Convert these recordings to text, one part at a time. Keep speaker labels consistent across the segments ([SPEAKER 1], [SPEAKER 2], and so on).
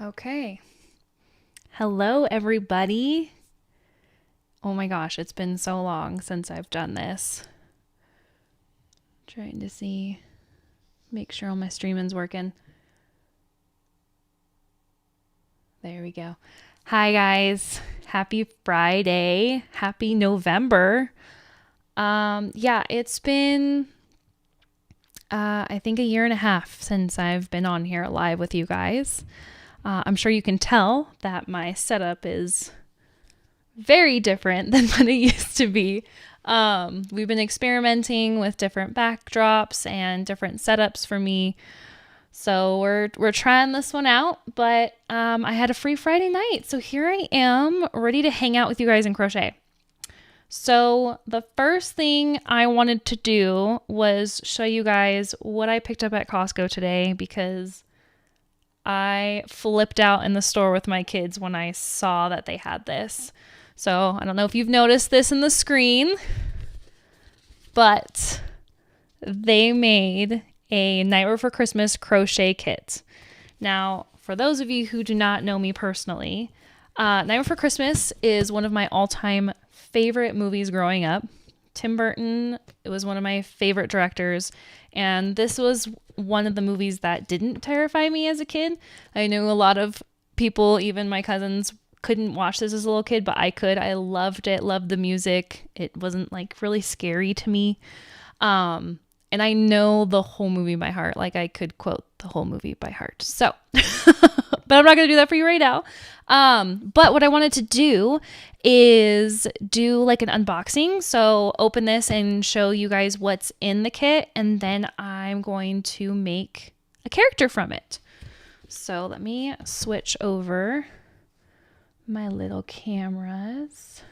[SPEAKER 1] Okay. Hello, everybody. Oh my gosh, it's been so long since I've done this. Trying to make sure all my streaming's working. There we go. Hi, guys. Happy Friday. Happy November. It's been, I think, a year and a half since I've been on here live with you guys. I'm sure you can tell that my setup is very different than what it used to be. We've been experimenting with different backdrops and different setups for me. So we're trying this one out, but I had a free Friday night. So here I am ready to hang out with you guys and crochet. So the first thing I wanted to do was show you guys what I picked up at Costco today, because I flipped out in the store with my kids when I saw that they had this. So I don't know if you've noticed this in the screen, but they made a Nightmare Before Christmas crochet kit. Now, for those of you who do not know me personally, Nightmare Before Christmas is one of my all-time favorite movies growing up. Tim Burton, it was one of my favorite directors, and this was one of the movies that didn't terrify me as a kid. I knew a lot of people, even my cousins, couldn't watch this as a little kid, but I could. I loved it, loved the music. It wasn't like really scary to me. And I know the whole movie by heart. Like, I could quote the whole movie by heart. So, but I'm not going to do that for you right now. But what I wanted to do is do like an unboxing. So open this and show you guys what's in the kit, and then I'm going to make a character from it. So let me switch over my little cameras.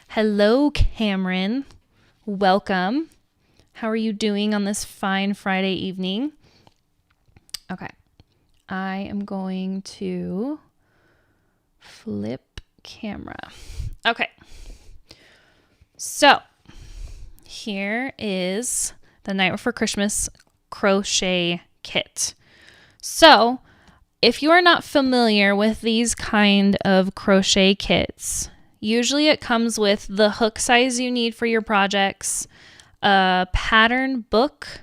[SPEAKER 1] Hello, Cameron. Welcome. How are you doing on this fine Friday evening? Okay. I am going to flip camera. Okay. So here is the Night Before Christmas crochet kit. So if you are not familiar with these kind of crochet kits, usually it comes with the hook size you need for your projects, a pattern book,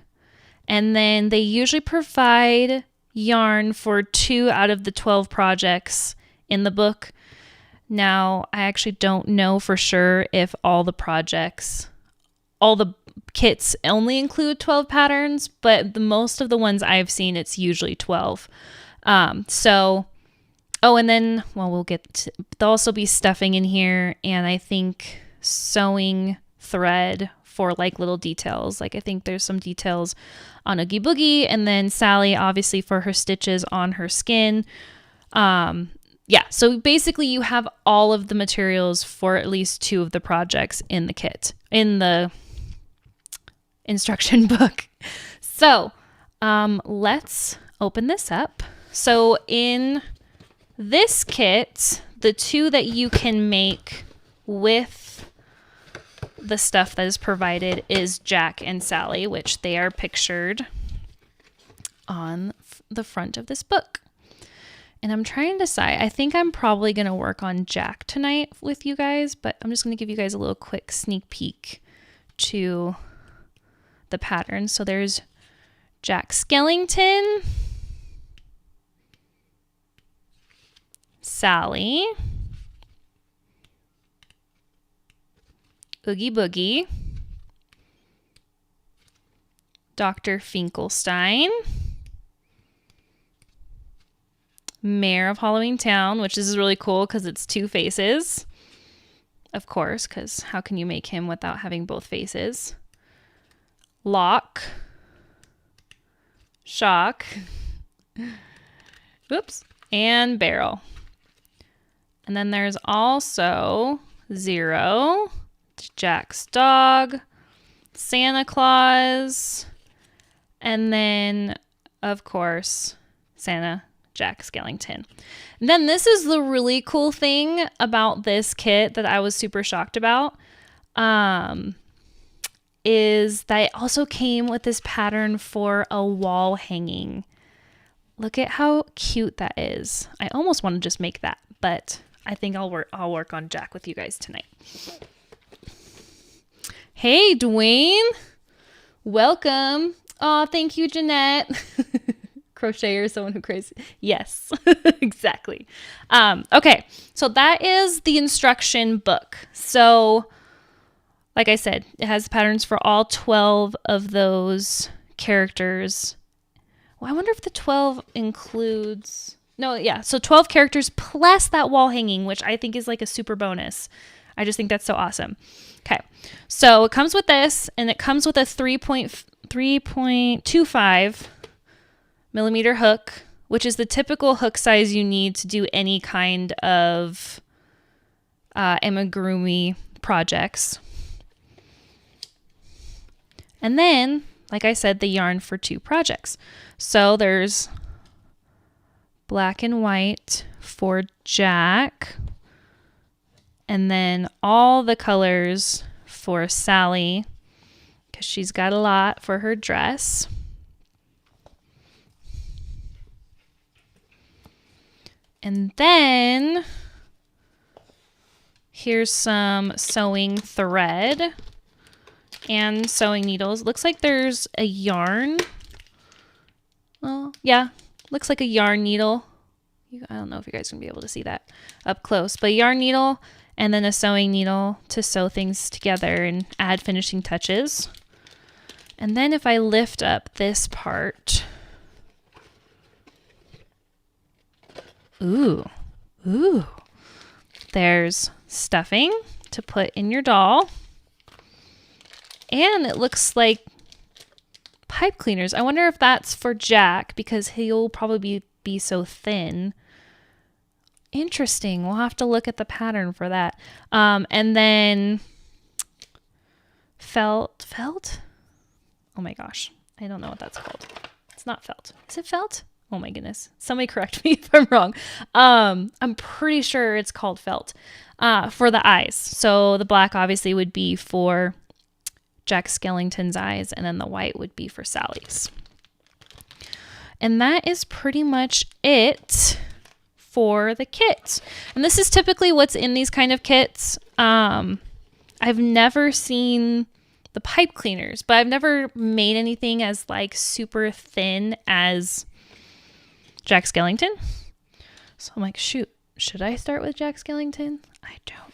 [SPEAKER 1] and then they usually provide yarn for 2 out of the 12 projects in the book. Now, I actually don't know for sure if all the kits only include 12 patterns, but most of the ones I've seen, it's usually 12. And then, there'll also be stuffing in here, and I think sewing thread for like little details. Like, I think there's some details on Oogie Boogie, and then Sally, obviously, for her stitches on her skin. So basically you have all of the materials for at least 2 of the projects in the kit, in the instruction book. So let's open this up. So in this kit, the 2 that you can make with the stuff that is provided is Jack and Sally, which they are pictured on the front of this book. And I'm trying to decide. I think I'm probably going to work on Jack tonight with you guys, but I'm just going to give you guys a little quick sneak peek to the pattern. So there's Jack Skellington, Sally, Oogie Boogie, Dr. Finkelstein, Mayor of Halloween Town, which is really cool because it's 2 faces. Of course, because how can you make him without having both faces? Lock. Shock. Oops. And Barrel. And then there's also Zero, Jack's dog, Santa Claus, and then, of course, Santa Jack Skellington. And then this is the really cool thing about this kit that I was super shocked about, is that it also came with this pattern for a wall hanging look at how cute that is. I almost want to just make that, but I think I'll work on Jack with you guys tonight. Hey, Dwayne. Welcome. Oh, thank you, Jeanette. Crocheter, someone who crazy. Yes, exactly. Okay, so that is the instruction book. So, like I said, it has patterns for all 12 of those characters. Well, I wonder if the 12 includes... No, yeah, so 12 characters plus that wall hanging, which I think is like a super bonus. I just think that's so awesome. Okay, so it comes with this, and it comes with a 3.25 millimeter hook, which is the typical hook size you need to do any kind of amigurumi projects. And then, like I said, the yarn for 2 projects. So there's black and white for Jack, and then all the colors for Sally, because she's got a lot for her dress. And then here's some sewing thread and sewing needles. Looks like there's a yarn. Well, yeah, looks like a yarn needle. I don't know if you guys can be able to see that up close, but a yarn needle and then a sewing needle to sew things together and add finishing touches. And then if I lift up this part, ooh, there's stuffing to put in your doll. And it looks like pipe cleaners. I wonder if that's for Jack because he'll probably be so thin. Interesting. We'll have to look at the pattern for that. And then felt? Oh my gosh. I don't know what that's called. It's not felt. Is it felt? Oh my goodness. Somebody correct me if I'm wrong. I'm pretty sure it's called felt for the eyes. So the black obviously would be for Jack Skellington's eyes, and then the white would be for Sally's. And that is pretty much it for the kit. And this is typically what's in these kind of kits. I've never seen the pipe cleaners, but I've never made anything as like super thin as Jack Skellington. So I'm like, shoot, should I start with Jack Skellington? I don't know.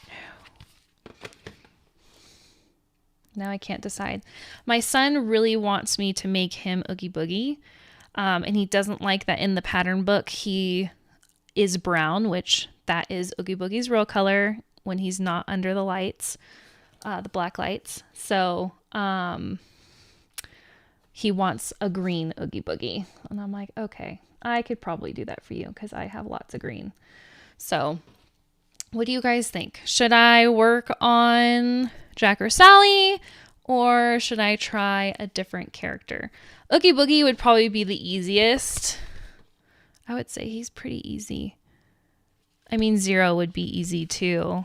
[SPEAKER 1] Now I can't decide. My son really wants me to make him Oogie Boogie. And he doesn't like that in the pattern book he is brown, which that is Oogie Boogie's real color when he's not under the lights, the black lights. So he wants a green Oogie Boogie. And I'm like, okay, I could probably do that for you because I have lots of green. So what do you guys think? Should I work on Jack or Sally, or should I try a different character? Oogie Boogie would probably be the easiest. I would say he's pretty easy. I mean, Zero would be easy too.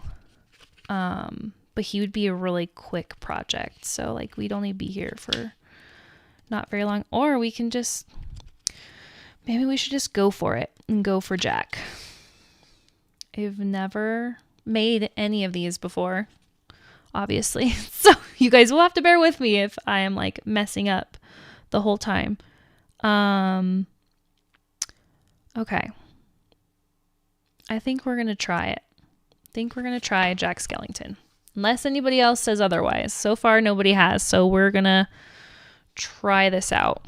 [SPEAKER 1] But he would be a really quick project. So like we'd only be here for not very long. Or we can just, maybe we should just go for it and go for Jack. I've never made any of these before, obviously. So you guys will have to bear with me if I am like messing up the whole time. Okay. I think we're going to try it. I think we're going to try Jack Skellington. Unless anybody else says otherwise. So far, nobody has. So we're going to try this out.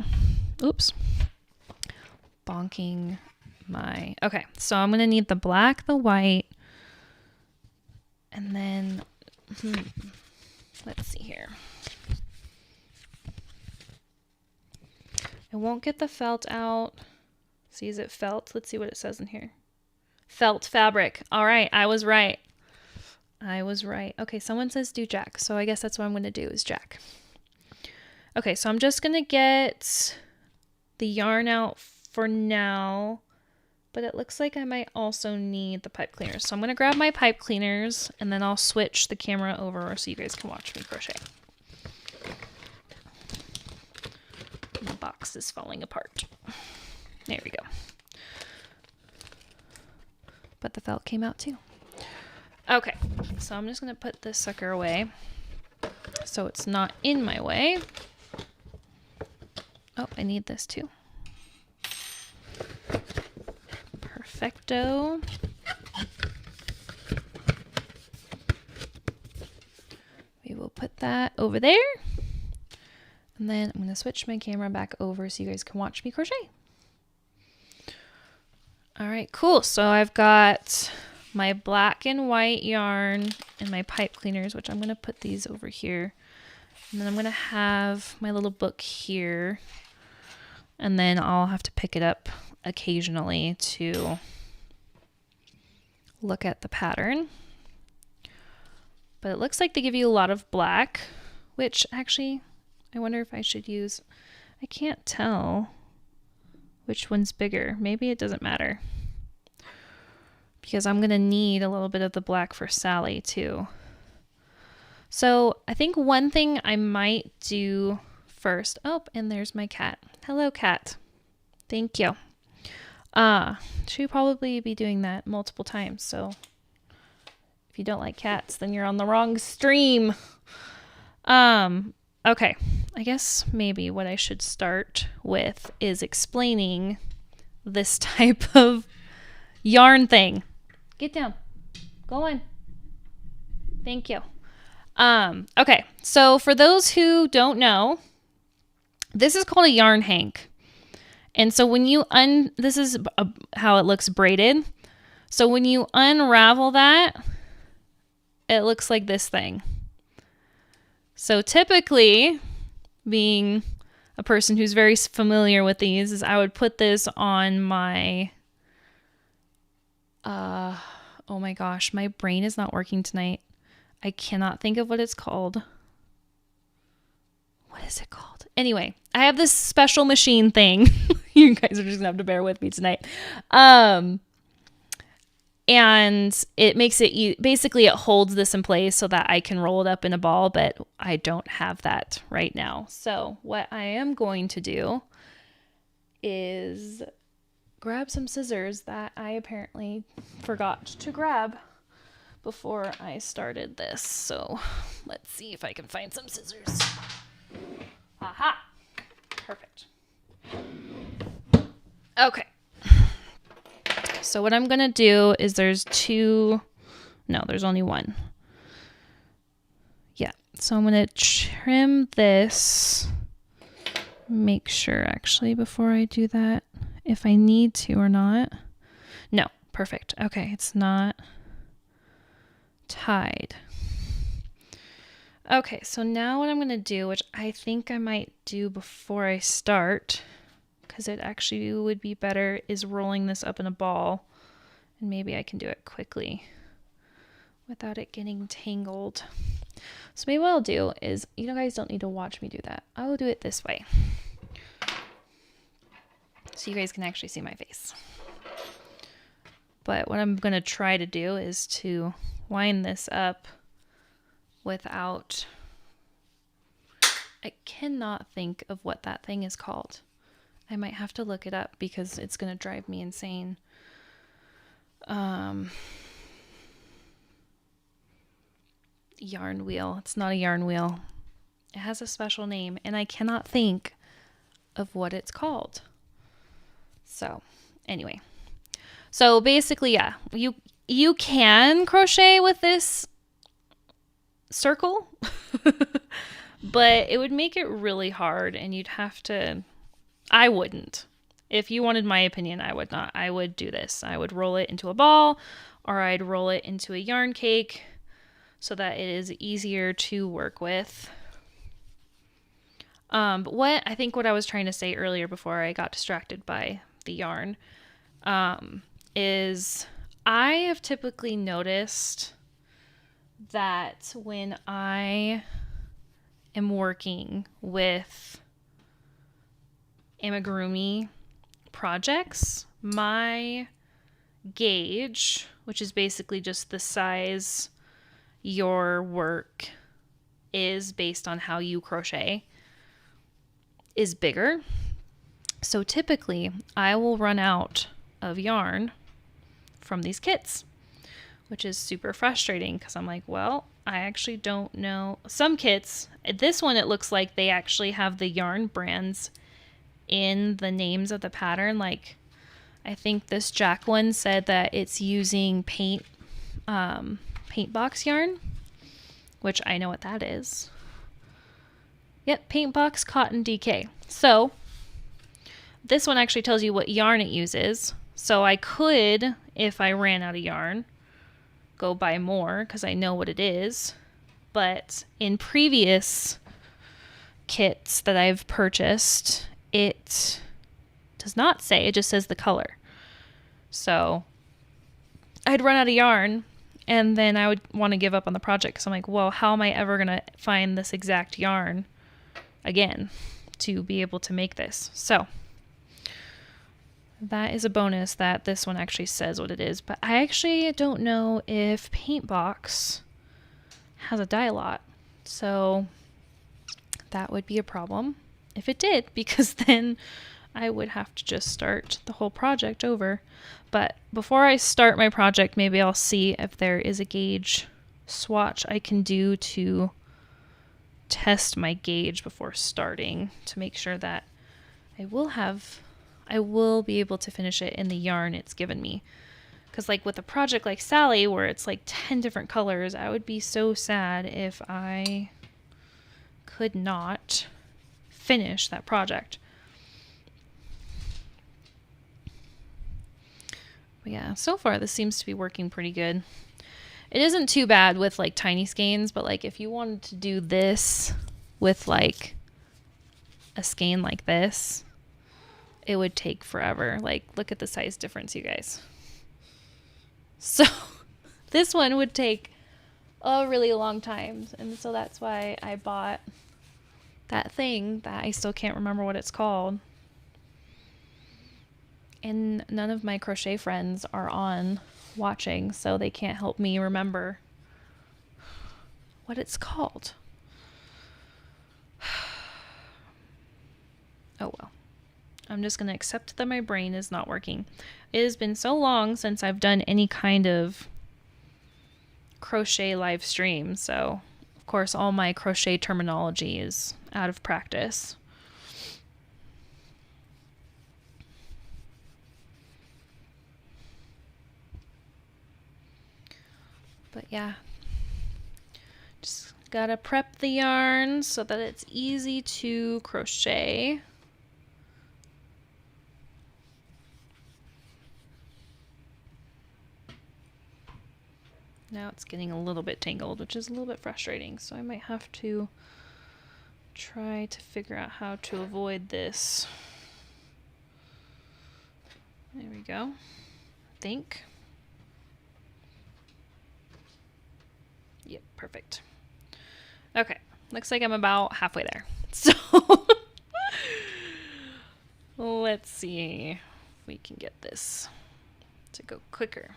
[SPEAKER 1] Oops. Bonking my... Okay, so I'm going to need the black, the white, and then... Let's see here. I won't get the felt out. See, is it felt? Let's see what it says in here. Felt fabric. All right, I was right. I was right. Okay, someone says do Jack, so I guess that's what I'm going to do is Jack. Okay, so I'm just going to get the yarn out for now, but it looks like I might also need the pipe cleaners. So I'm going to grab my pipe cleaners, and then I'll switch the camera over so you guys can watch me crochet. The box is falling apart. There we go. But the felt came out too. Okay, so I'm just gonna put this sucker away so it's not in my way. Oh, I need this too. Perfecto. We will put that over there. And then I'm gonna switch my camera back over so you guys can watch me crochet. All right, cool. So I've got my black and white yarn and my pipe cleaners, which I'm going to put these over here. And then I'm going to have my little book here. And then I'll have to pick it up occasionally to look at the pattern. But it looks like they give you a lot of black, which actually I wonder if I should use, I can't tell which one's bigger. Maybe it doesn't matter, because I'm going to need a little bit of the black for Sally too. So I think one thing I might do first, oh, and there's my cat. Hello, cat. Thank you. She'll probably be doing that multiple times. So if you don't like cats, then you're on the wrong stream. Okay, I guess maybe what I should start with is explaining this type of yarn thing. Get down. Go on. Thank you. Okay, so for those who don't know, this is called a yarn hank. And so when you this is how it looks braided. So when you unravel that, it looks like this thing. So typically, being a person who's very familiar with these, is I would put this on my, oh my gosh, my brain is not working tonight. I cannot think of what it's called. What is it called? Anyway, I have this special machine thing. You guys are just gonna have to bear with me tonight. And it makes it, basically it holds this in place so that I can roll it up in a ball, but I don't have that right now. So what I am going to do is grab some scissors that I apparently forgot to grab before I started this. So let's see if I can find some scissors. Aha! Perfect. Okay. So what I'm going to do is there's only one. Yeah. So I'm going to trim this. Make sure actually before I do that if I need to or not. No. Perfect. Okay. It's not tied. Okay. So now what I'm going to do, which I think I might do before I start, because it actually would be better, is rolling this up in a ball, and maybe I can do it quickly without it getting tangled. So maybe what I'll do is, you guys don't need to watch me do that. I will do it this way, so you guys can actually see my face. But what I'm going to try to do is to wind this up without, I cannot think of what that thing is called. I might have to look it up because it's going to drive me insane. Yarn wheel. It's not a yarn wheel. It has a special name, and I cannot think of what it's called. So, anyway. So, basically, yeah. You can crochet with this circle, but it would make it really hard, and you'd have to... I wouldn't. If you wanted my opinion, I would not. I would do this. I would roll it into a ball, or I'd roll it into a yarn cake so that it is easier to work with. But what I was trying to say earlier before I got distracted by the yarn, is I have typically noticed that when I am working with amigurumi projects, my gauge, which is basically just the size your work is based on how you crochet, is bigger. So typically I will run out of yarn from these kits, which is super frustrating because I'm like, well, I actually don't know. Some kits, this one, it looks like they actually have the yarn brands in the names of the pattern. Like, I think this Jack one said that it's using paint box yarn, which I know what that is. Yep, paint box cotton DK. So this one actually tells you what yarn it uses. So I could, if I ran out of yarn, go buy more because I know what it is. But in previous kits that I've purchased, it does not say, it just says the color. So I'd run out of yarn and then I would want to give up on the project because I'm like, well, how am I ever going to find this exact yarn again to be able to make this? So that is a bonus that this one actually says what it is, but I actually don't know if Paintbox has a dye lot, so that would be a problem if it did, because then I would have to just start the whole project over. But before I start my project, maybe I'll see if there is a gauge swatch I can do to test my gauge before starting to make sure that I will be able to finish it in the yarn it's given me. Because like with a project like Sally, where it's like 10 different colors, I would be so sad if I could not finish that project. But yeah, so far this seems to be working pretty good. It isn't too bad with like tiny skeins, but like if you wanted to do this with like a skein like this, it would take forever. Like, look at the size difference, you guys. So this one would take a really long time. And so that's why I bought that thing that I still can't remember what it's called. And none of my crochet friends are on watching, so they can't help me remember what it's called. Oh well. I'm just going to accept that my brain is not working. It has been so long since I've done any kind of crochet live stream, so of course all my crochet terminology is out of practice. But yeah, just gotta prep the yarn so that it's easy to crochet. Now it's getting a little bit tangled, which is a little bit frustrating, so I might have to try to figure out how to avoid this. There we go. I think. Yep, perfect. Okay, looks like I'm about halfway there. So let's see if we can get this to go quicker.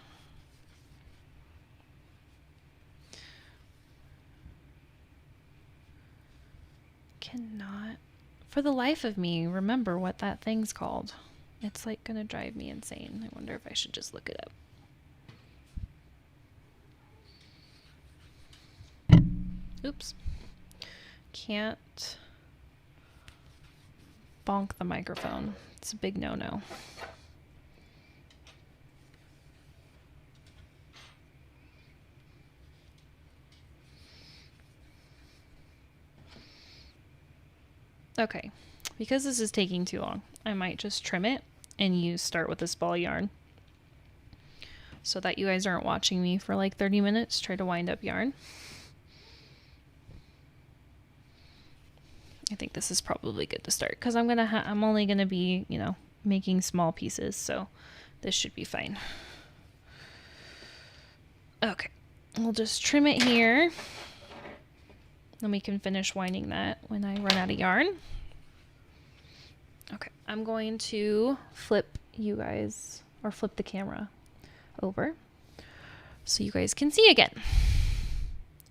[SPEAKER 1] Cannot for the life of me remember what that thing's called. It's like gonna drive me insane. I wonder if I should just look it up. Oops. Can't bonk the microphone. It's a big no-no. Okay, because this is taking too long, I might just trim it and start with this ball yarn so that you guys aren't watching me for like 30 minutes try to wind up yarn. I think this is probably good to start because I'm only gonna be, making small pieces, so this should be fine. Okay, we'll just trim it here. Then we can finish winding that when I run out of yarn. Okay, I'm going to flip the camera over so you guys can see again.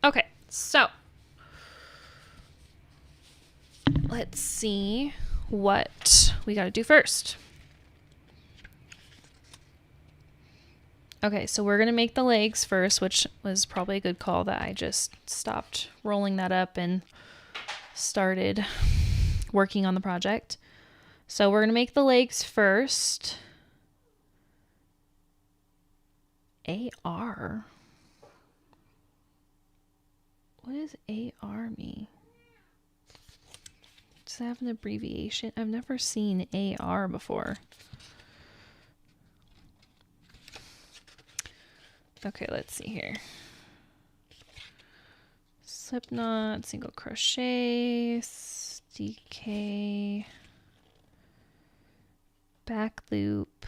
[SPEAKER 1] Okay, so let's see what we got to do first. Okay, so we're going to make the legs first, which was probably a good call that I just stopped rolling that up and started working on the project. So we're going to make the legs first. AR. What does AR mean? Does that have an abbreviation? I've never seen AR before. Okay, let's see here. Slip knot, single crochet, DK, back loop.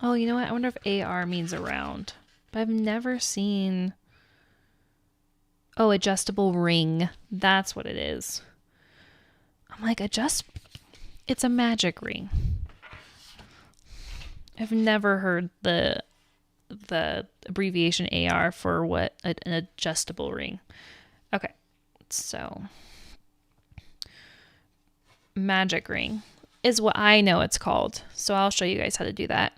[SPEAKER 1] Oh, you know what? I wonder if AR means around. But I've never seen... Oh, adjustable ring. That's what it is. I'm like, it's a magic ring. I've never heard the abbreviation AR for what an adjustable ring. Okay, so magic ring is what I know it's called. So I'll show you guys how to do that.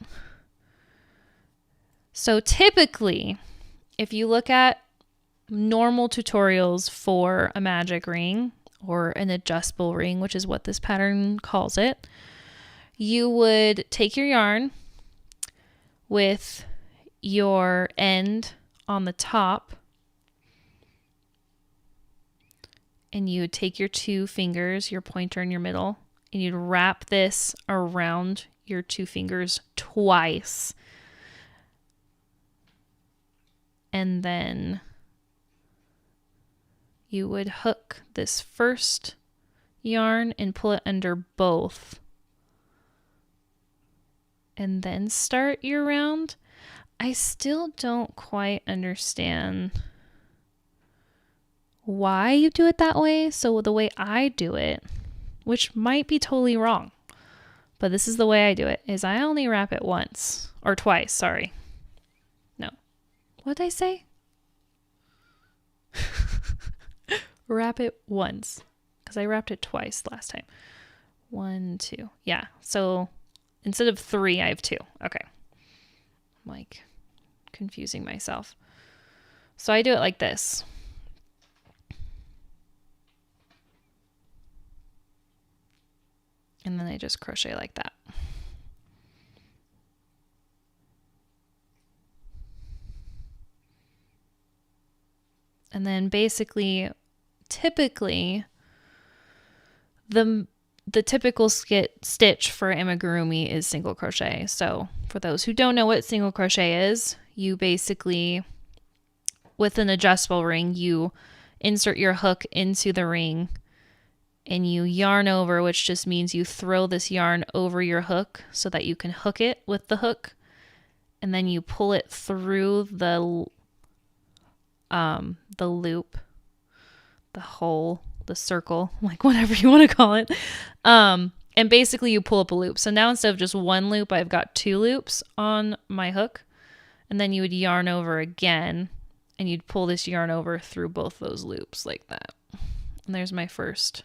[SPEAKER 1] So typically, if you look at normal tutorials for a magic ring or an adjustable ring, which is what this pattern calls it, you would take your yarn with your end on the top, and you would take your two fingers, your pointer and your middle, and you'd wrap this around your two fingers twice. And then you would hook this first yarn and pull it under both. And then start your round. I still don't quite understand why you do it that way. So the way I do it, which might be totally wrong, but this is the way I do it, is I only wrap it once or twice. Sorry. No. What did I say? Wrap it once, because I wrapped it twice last time. 1, 2. Yeah. So instead of 3, I have 2. Okay. I'm like confusing myself. So I do it like this. And then I just crochet like that. And then basically, typically, the typical stitch for amigurumi is single crochet. So for those who don't know what single crochet is, you basically, with an adjustable ring, you insert your hook into the ring and you yarn over, which just means you throw this yarn over your hook so that you can hook it with the hook. And then you pull it through the loop, the hole, the circle, like whatever you want to call it. And basically you pull up a loop. So now instead of just one loop, I've got 2 loops on my hook. And then you would yarn over again and you'd pull this yarn over through both those loops like that. And there's my first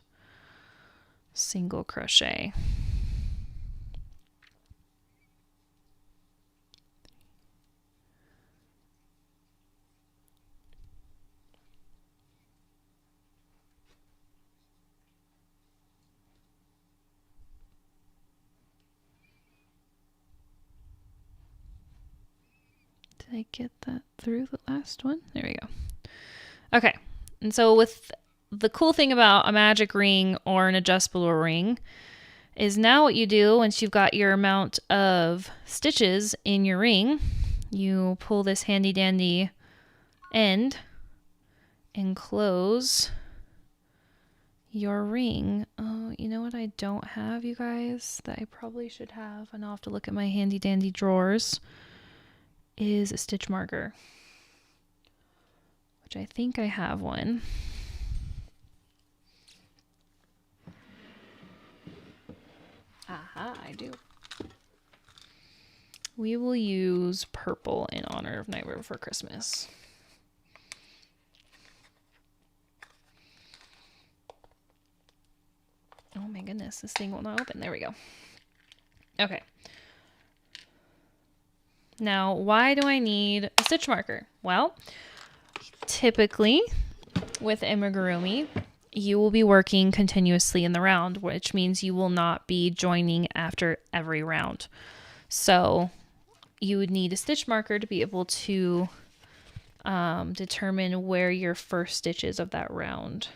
[SPEAKER 1] single crochet. Did I get that through the last one? There we go. Okay. And so with the cool thing about a magic ring or an adjustable ring is now what you do once you've got your amount of stitches in your ring, you pull this handy dandy end and close your ring. Oh, you know what I don't have, you guys, that I probably should have, and I'll have to look at my handy dandy drawers, is a stitch marker, which I think I have one. Aha, I do. We will use purple in honor of Nightmare Before Christmas. goodness, this thing will not open. There we go. Okay. Now, why do I need a stitch marker? Well, typically with amigurumi, you will be working continuously in the round, which means you will not be joining after every round. So you would need a stitch marker to be able to determine where your first stitch is of that round.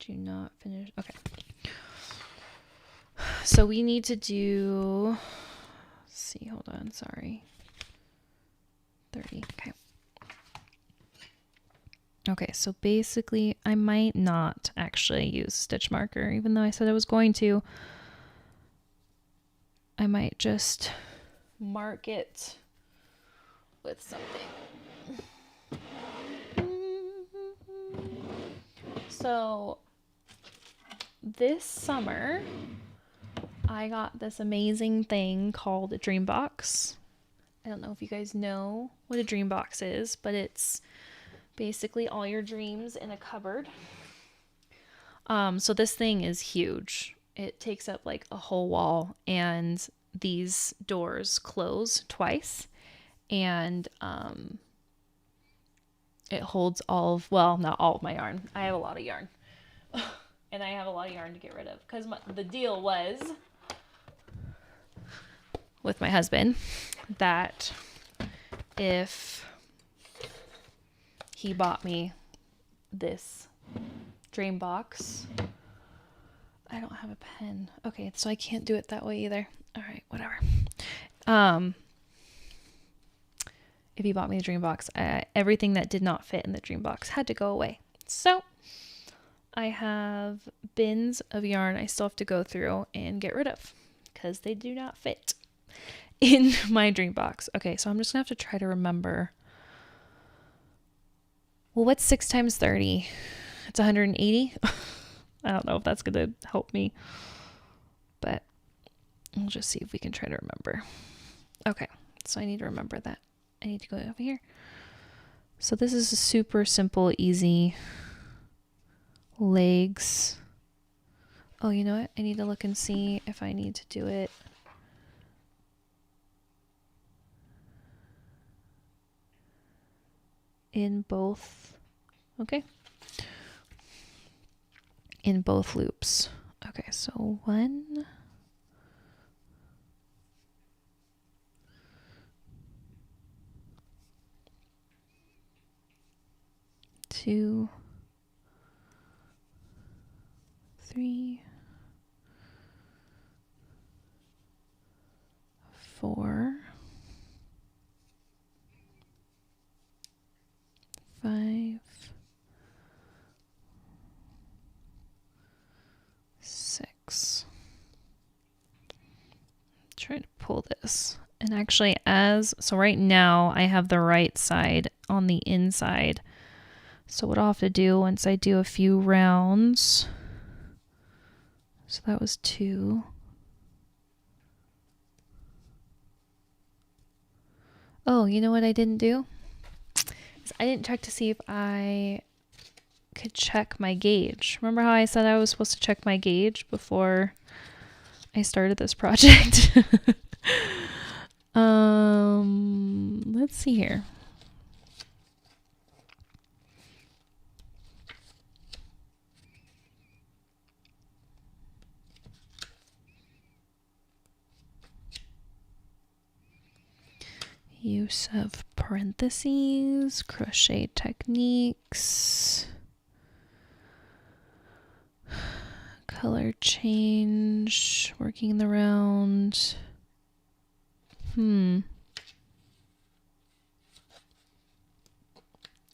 [SPEAKER 1] Do not finish. Okay. So we need to do, let's see, hold on, sorry. 30, okay. Okay, so basically I might not actually use stitch marker, even though I said I was going to. I might just mark it with something. So this summer, I got this amazing thing called a dream box. I don't know if you guys know what a dream box is, but it's basically all your dreams in a cupboard. So this thing is huge. It takes up like a whole wall, and these doors close twice, and it holds all of, well, not all of my yarn. I have a lot of yarn. And I have a lot of yarn to get rid of, because the deal was with my husband that if he bought me this dream box, I don't have a pen. Okay, so I can't do it that way either. All right, whatever. If he bought me the dream box, everything that did not fit in the dream box had to go away. So I have bins of yarn I still have to go through and get rid of because they do not fit in my dream box. Okay, so I'm just gonna have to try to remember. Well, what's 6 times 30? It's 180. I don't know if that's gonna help me, but we'll just see if we can try to remember. Okay, so I need to remember that. I need to go over here. So this is a super simple, easy legs. Oh, you know what? I need to look and see if I need to do it. In both. Okay. In both loops. Okay, so 1, 2, 3, 4, 5, 6. Try to pull this. And actually, so right now I have the right side on the inside. So what I'll have to do once I do a few rounds, so that was 2. Oh, you know what I didn't do? I didn't check to see if I could check my gauge. Remember how I said I was supposed to check my gauge before I started this project? Let's see here. Use of parentheses, crochet techniques, color change, working in the round.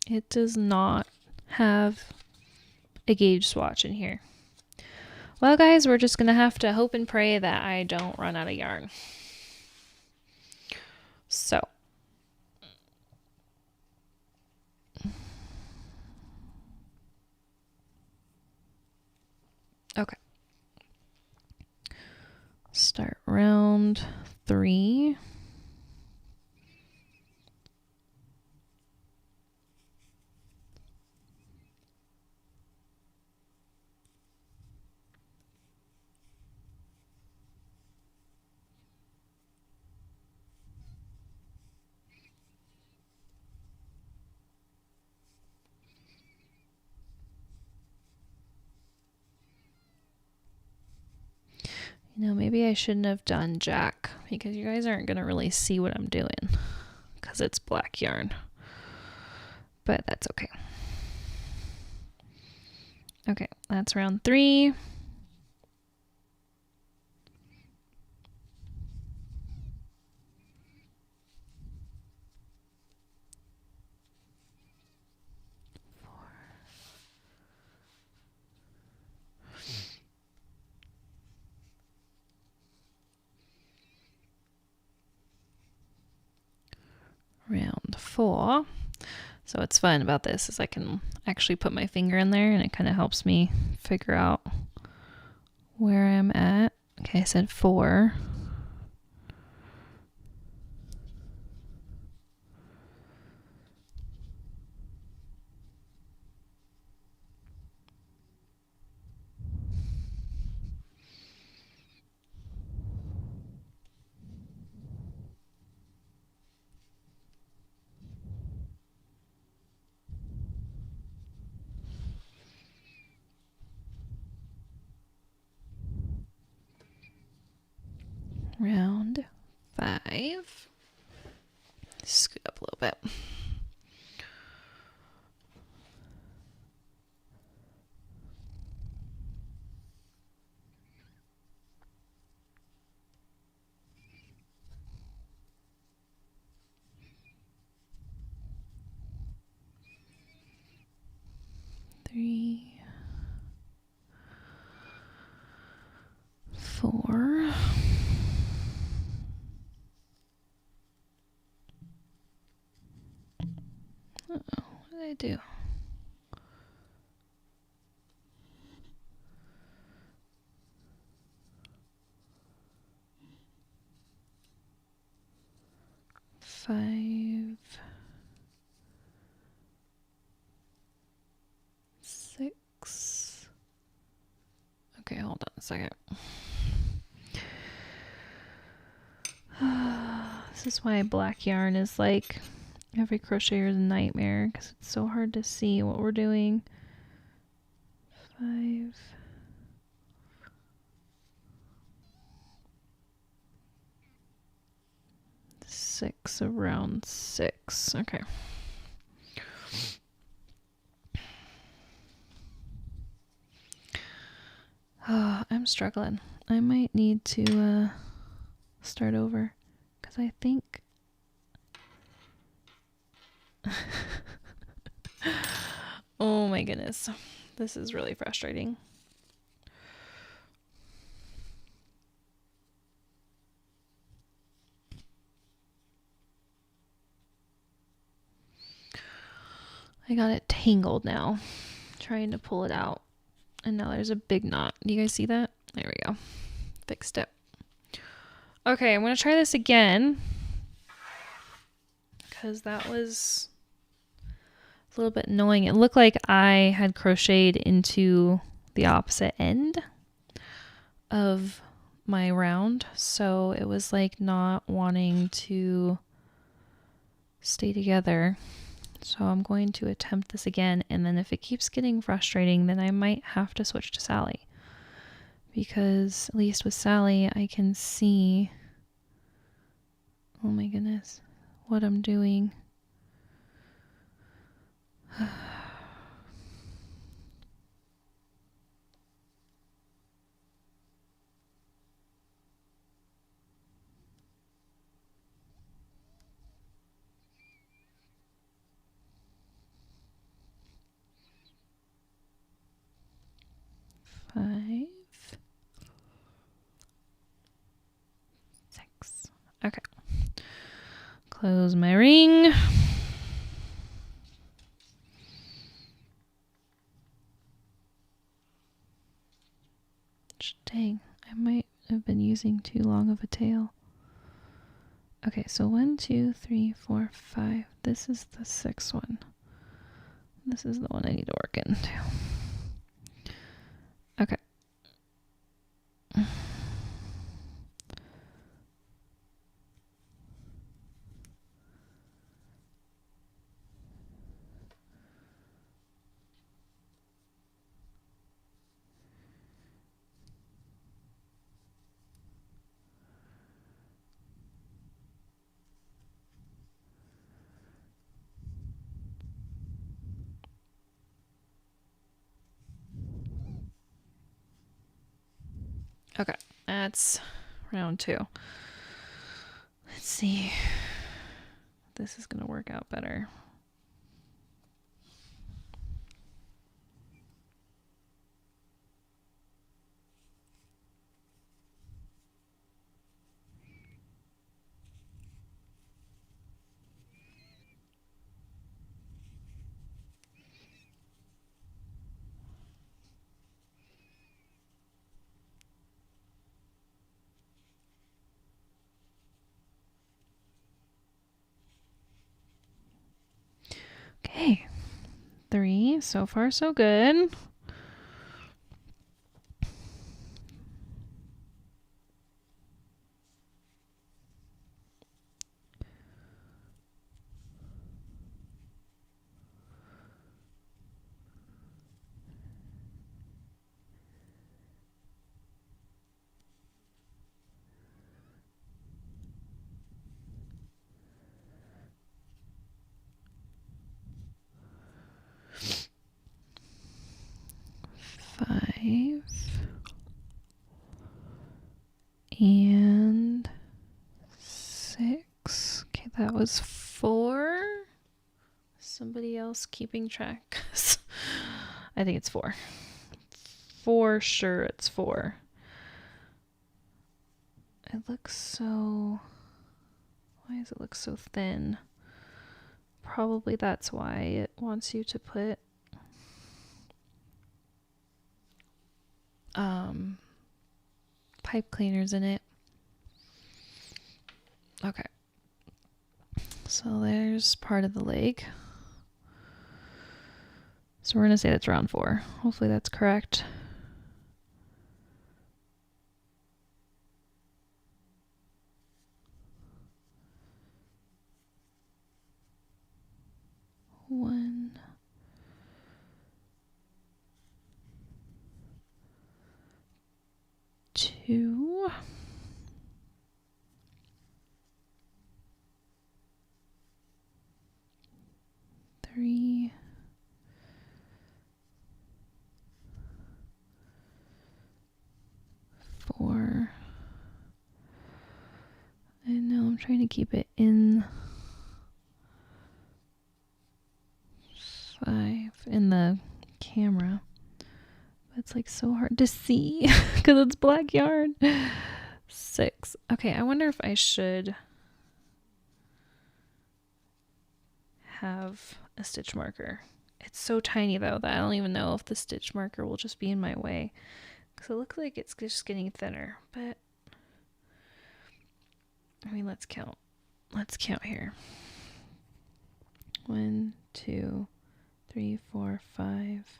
[SPEAKER 1] It does not have a gauge swatch in here. Well, guys, we're just gonna have to hope and pray that I don't run out of yarn. So okay. Start round 3. Maybe I shouldn't have done Jack because you guys aren't going to really see what I'm doing because it's black yarn. But that's okay. Okay, that's round 3. Round 4. So what's fun about this is I can actually put my finger in there and it kind of helps me figure out where I'm at. Okay, I said 4. Round 5. Scoot up a little bit. Three, 4. What did I do? 5, 6. Okay, hold on a second. This is why black yarn is like every crocheter's nightmare because it's so hard to see what we're doing. 5. 6 around 6. Okay. Oh, I'm struggling. I might need to start over because I think oh my goodness. This is really frustrating. I got it tangled now, trying to pull it out. And now there's a big knot. Do you guys see that? There we go. Fixed it. Okay, I'm going to try this again. Because that was a little bit annoying. It looked like I had crocheted into the opposite end of my round. So it was like not wanting to stay together. So I'm going to attempt this again, and then if it keeps getting frustrating, then I might have to switch to Sally. Because at least with Sally, I can see, oh my goodness, what I'm doing. 5, 6. Okay. Close my ring. Dang, I might have been using too long of a tail. Okay, so 1, 2, 3, 4, 5. This is the 6th one. This is the one I need to work into. Okay. Okay, that's round 2. Let's see. This is gonna work out better. Okay, 3. So far, so good. Five and 6. Okay, that was 4. Somebody else keeping track? I think it's 4. For sure it's 4. It looks so... Why does it look so thin? Probably that's why it wants you to put pipe cleaners in it. Okay. So there's part of the leg. So we're going to say that's round 4. Hopefully that's correct. One, 2, 3, 4, and now I'm trying to keep it in 5 in the camera. It's like so hard to see because it's black yarn. 6. Okay, I wonder if I should have a stitch marker. It's so tiny though that I don't even know if the stitch marker will just be in my way because it looks like it's just getting thinner. But I mean, let's count. Let's count here. 1, 2, 3, 4, 5,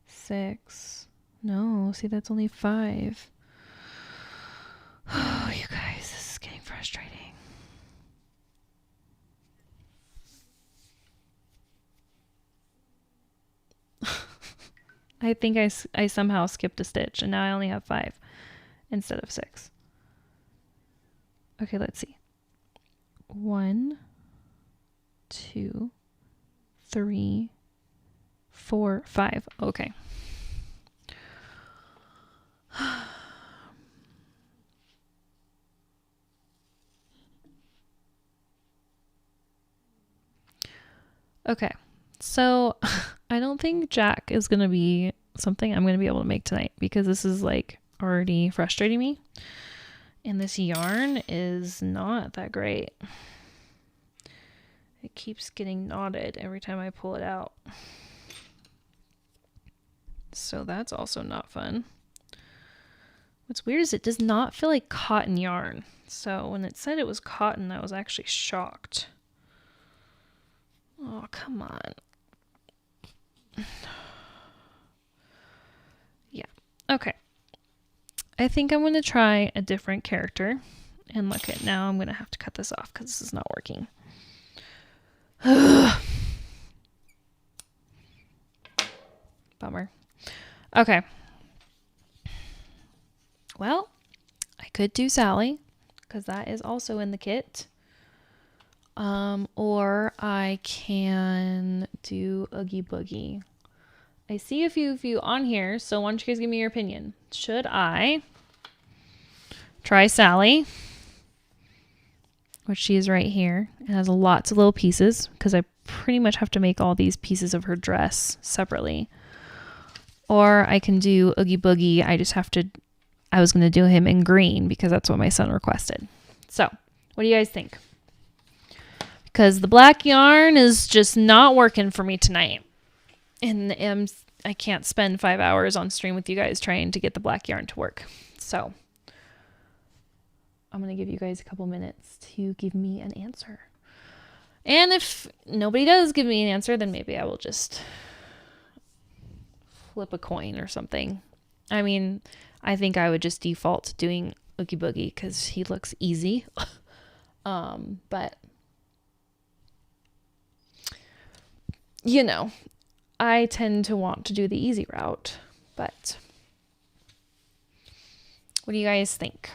[SPEAKER 1] 6. No, see, that's only 5. Oh, you guys, this is getting frustrating. I think I somehow skipped a stitch and now I only have 5 instead of 6. Okay, let's see. 1, 2, 3, 4, 5. Okay. Okay, so I don't think Jack is going to be something I'm going to be able to make tonight because this is like already frustrating me. And this yarn is not that great. It keeps getting knotted every time I pull it out. So that's also not fun. What's weird is it does not feel like cotton yarn. So when it said it was cotton, I was actually shocked. Oh, come on. Yeah. Okay. I think I'm going to try a different character. And look at now I'm going to have to cut this off because this is not working. Bummer. Okay. Well, I could do Sally because that is also in the kit. Or I can do Oogie Boogie. I see a few of you on here, so why don't you guys give me your opinion? Should I try Sally, which she is right here? It has lots of little pieces because I pretty much have to make all these pieces of her dress separately. Or I can do Oogie Boogie. I was going to do him in green because that's what my son requested. So, what do you guys think? Because the black yarn is just not working for me tonight. And I can't spend 5 hours on stream with you guys trying to get the black yarn to work. So, I'm going to give you guys a couple minutes to give me an answer. And if nobody does give me an answer, then maybe I will just flip a coin or something. I mean, I think I would just default to doing Oogie Boogie because he looks easy. But, you know, I tend to want to do the easy route. But what do you guys think?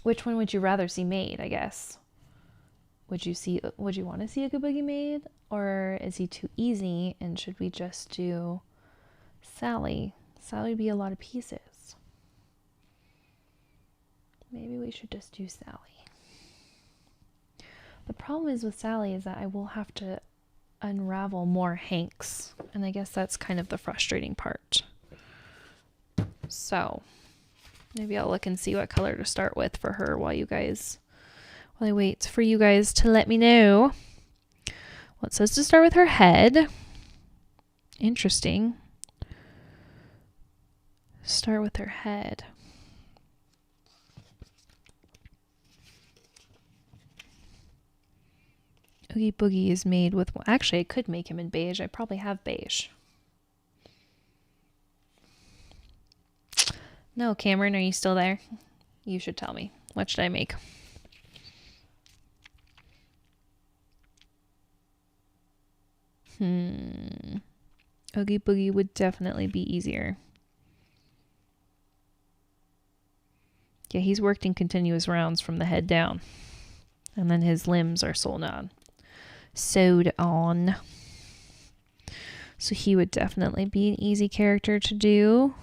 [SPEAKER 1] Which one would you rather see made, I guess? Would you want to see Oogie Boogie made? Or is he too easy and should we just do Sally? Sally would be a lot of pieces. Maybe we should just do Sally. The problem is with Sally is that I will have to unravel more hanks. And I guess that's kind of the frustrating part. So maybe I'll look and see what color to start with for her while I wait for you guys to let me know. Well, it says to start with her head. Interesting. Start with her head. Oogie Boogie is made with... Well, actually, I could make him in beige. I probably have beige. No, Cameron, are you still there? You should tell me. What should I make? Oogie Boogie would definitely be easier. Yeah, he's worked in continuous rounds from the head down. And then his limbs are sewed on. So he would definitely be an easy character to do.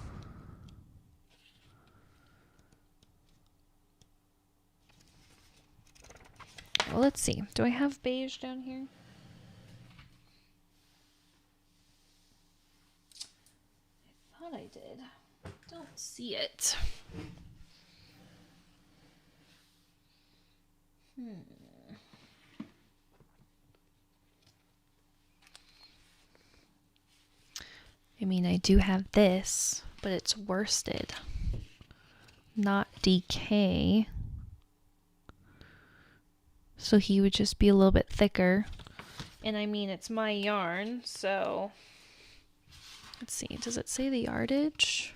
[SPEAKER 1] Well, let's see. Do I have beige down here? I thought I did. Don't see it. I mean, I do have this, but it's worsted, not DK. So he would just be a little bit thicker. And I mean, it's my yarn, so let's see. Does it say the yardage?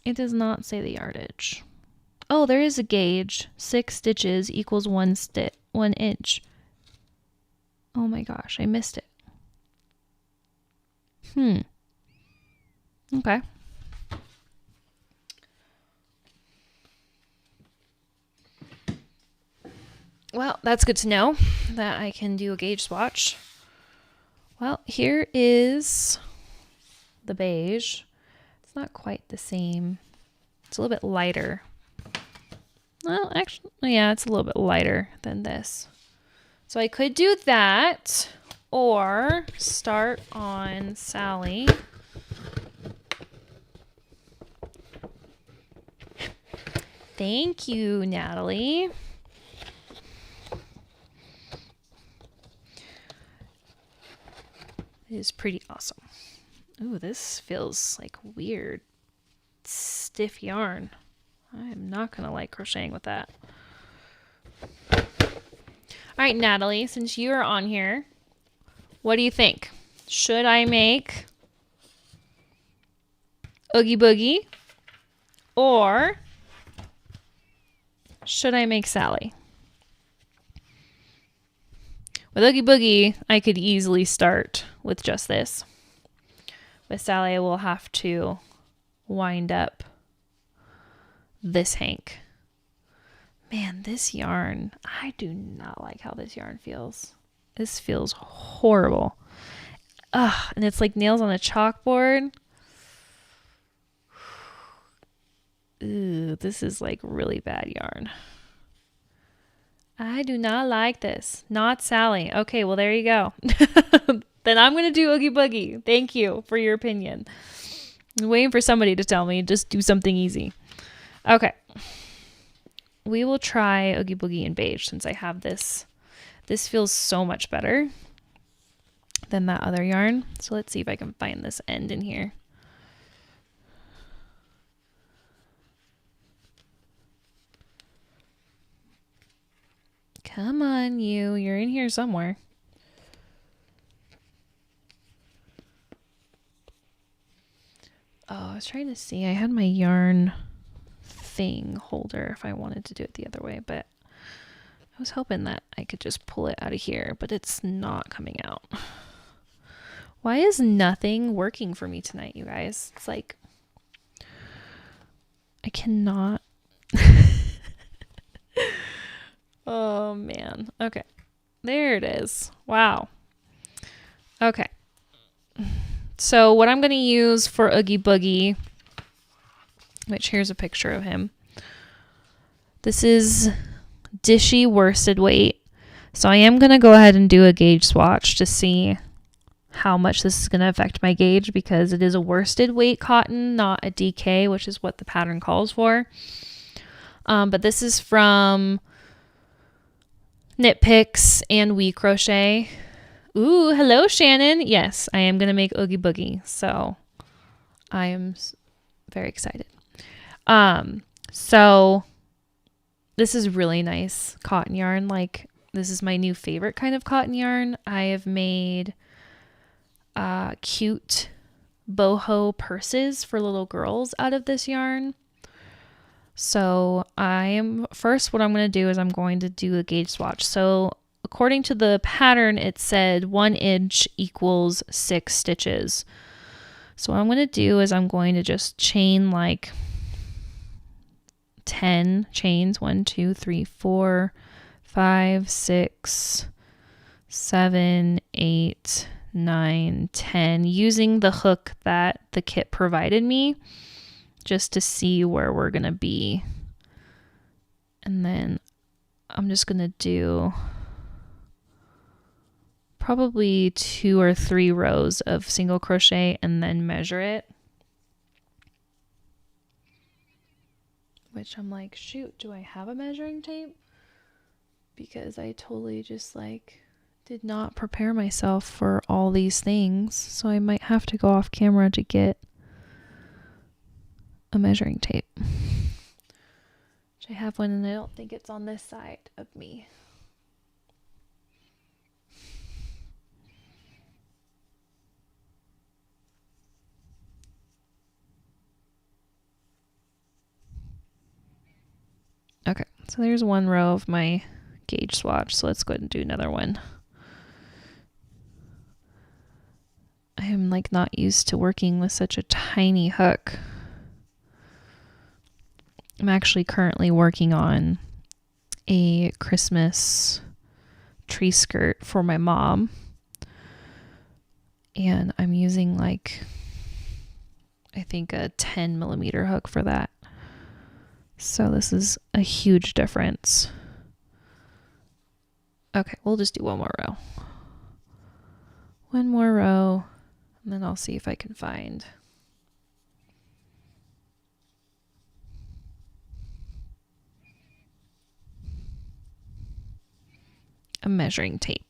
[SPEAKER 1] It does not say the yardage. Oh, there is a gauge. 6 stitches equals 1 inch. Oh my gosh, I missed it. Okay. Well, that's good to know that I can do a gauge swatch. Well, here is the beige. It's not quite the same. It's a little bit lighter. Well, actually, yeah, it's a little bit lighter than this. So I could do that or start on Sally. Thank you, Natalie. It is pretty awesome. Ooh, this feels like weird, stiff yarn. I am not going to like crocheting with that. All right, Natalie, since you are on here, what do you think? Should I make Oogie Boogie or should I make Sally? With Oogie Boogie, I could easily start with just this. With Sally, I will have to wind up this hank. Man, this yarn, I do not like how this yarn feels. This feels horrible. Ugh, and it's like nails on a chalkboard. Ooh, this is like really bad yarn. I do not like this. Not Sally. Okay, well, there you go. Then I'm going to do Oogie Boogie. Thank you for your opinion. I'm waiting for somebody to tell me. Just do something easy. Okay. We will try Oogie Boogie in beige since I have this. This feels so much better than that other yarn. So let's see if I can find this end in here. Come on, you're in here somewhere. Oh, I was trying to see. I had my yarn thing holder if I wanted to do it the other way, but I was hoping that I could just pull it out of here, but it's not coming out. Why is nothing working for me tonight, you guys? It's like I cannot. Oh man. Okay. There it is. Wow. Okay. So what I'm going to use for Oogie Boogie, which here's a picture of him. This is Dishy worsted weight. So I am going to go ahead and do a gauge swatch to see how much this is going to affect my gauge because it is a worsted weight cotton, not a DK, which is what the pattern calls for. But this is from Knit Picks and We Crochet. Ooh, hello, Shannon. Yes, I am going to make Oogie Boogie. So I am very excited. So this is really nice cotton yarn. Like, this is my new favorite kind of cotton yarn. I have made cute boho purses for little girls out of this yarn. So what I'm going to do is I'm going to do a gauge swatch. So according to the pattern, it said 1 inch equals 6 stitches. So what I'm going to do is I'm going to just chain like 10 chains. 1, 2, 3, 4, 5, 6, 7, 8, 9, 10, using the hook that the kit provided me just to see where we're going to be. And then I'm just going to do probably 2 or 3 rows of single crochet and then measure it. Which I'm like, shoot, do I have a measuring tape? Because I totally just like did not prepare myself for all these things. So I might have to go off camera to get a measuring tape. Which I have one and I don't think it's on this side of me. Okay, so there's one row of my gauge swatch. So let's go ahead and do another one. I am like not used to working with such a tiny hook. I'm actually currently working on a Christmas tree skirt for my mom. And I'm using like, I think a 10 millimeter hook for that. So this is a huge difference. Okay, we'll just do one more row. One more row, and then I'll see if I can find a measuring tape.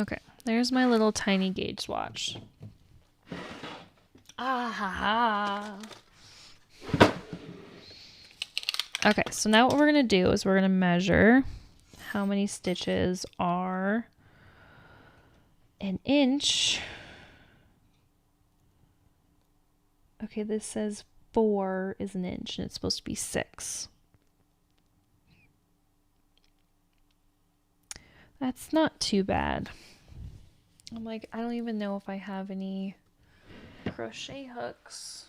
[SPEAKER 1] Okay, there's my little tiny gauge swatch. Ah ha ha. Okay, so now what we're going to do is we're going to measure how many stitches are an inch. Okay, this says 4 is an inch and it's supposed to be 6. That's not too bad. I'm like, I don't even know if I have any crochet hooks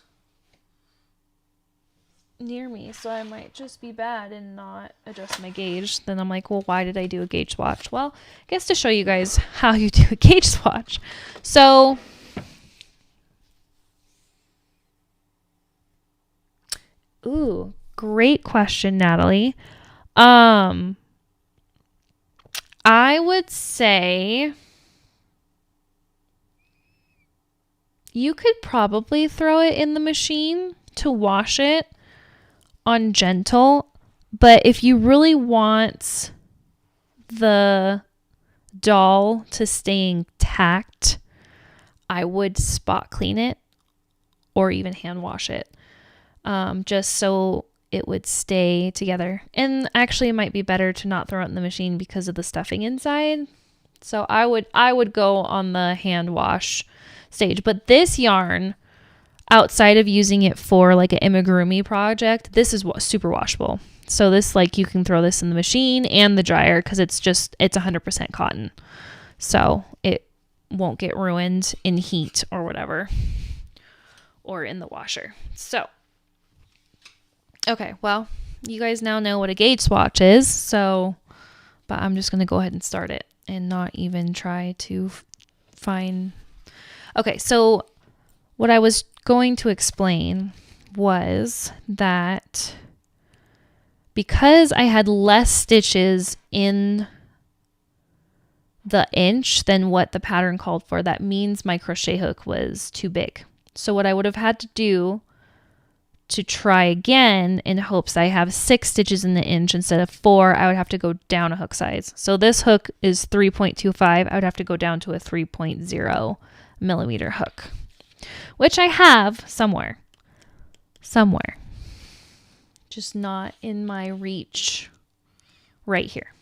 [SPEAKER 1] near me, so I might just be bad and not adjust my gauge. Then I'm like, well, why did I do a gauge swatch? Well, I guess to show you guys how you do a gauge swatch. So ooh, great question, Natalie. I would say you could probably throw it in the machine to wash it on gentle, but if you really want the doll to stay intact, I would spot clean it or even hand wash it, just so it would stay together. And actually it might be better to not throw it in the machine because of the stuffing inside. So I would go on the hand wash stage. But this yarn, outside of using it for like an amigurumi project, this is super washable. So this, like, you can throw this in the machine and the dryer because it's 100% cotton. So it won't get ruined in heat or whatever, or in the washer. So okay, well, you guys now know what a gauge swatch is, so, but I'm just going to go ahead and start it and not even try to find. Okay, so what I was going to explain was that because I had less stitches in the inch than what the pattern called for, that means my crochet hook was too big. So what I would have had to do to try again in hopes I have 6 stitches in the inch instead of 4, I would have to go down a hook size. So this hook is 3.25. I would have to go down to a 3.0 millimeter hook, which I have somewhere, just not in my reach right here.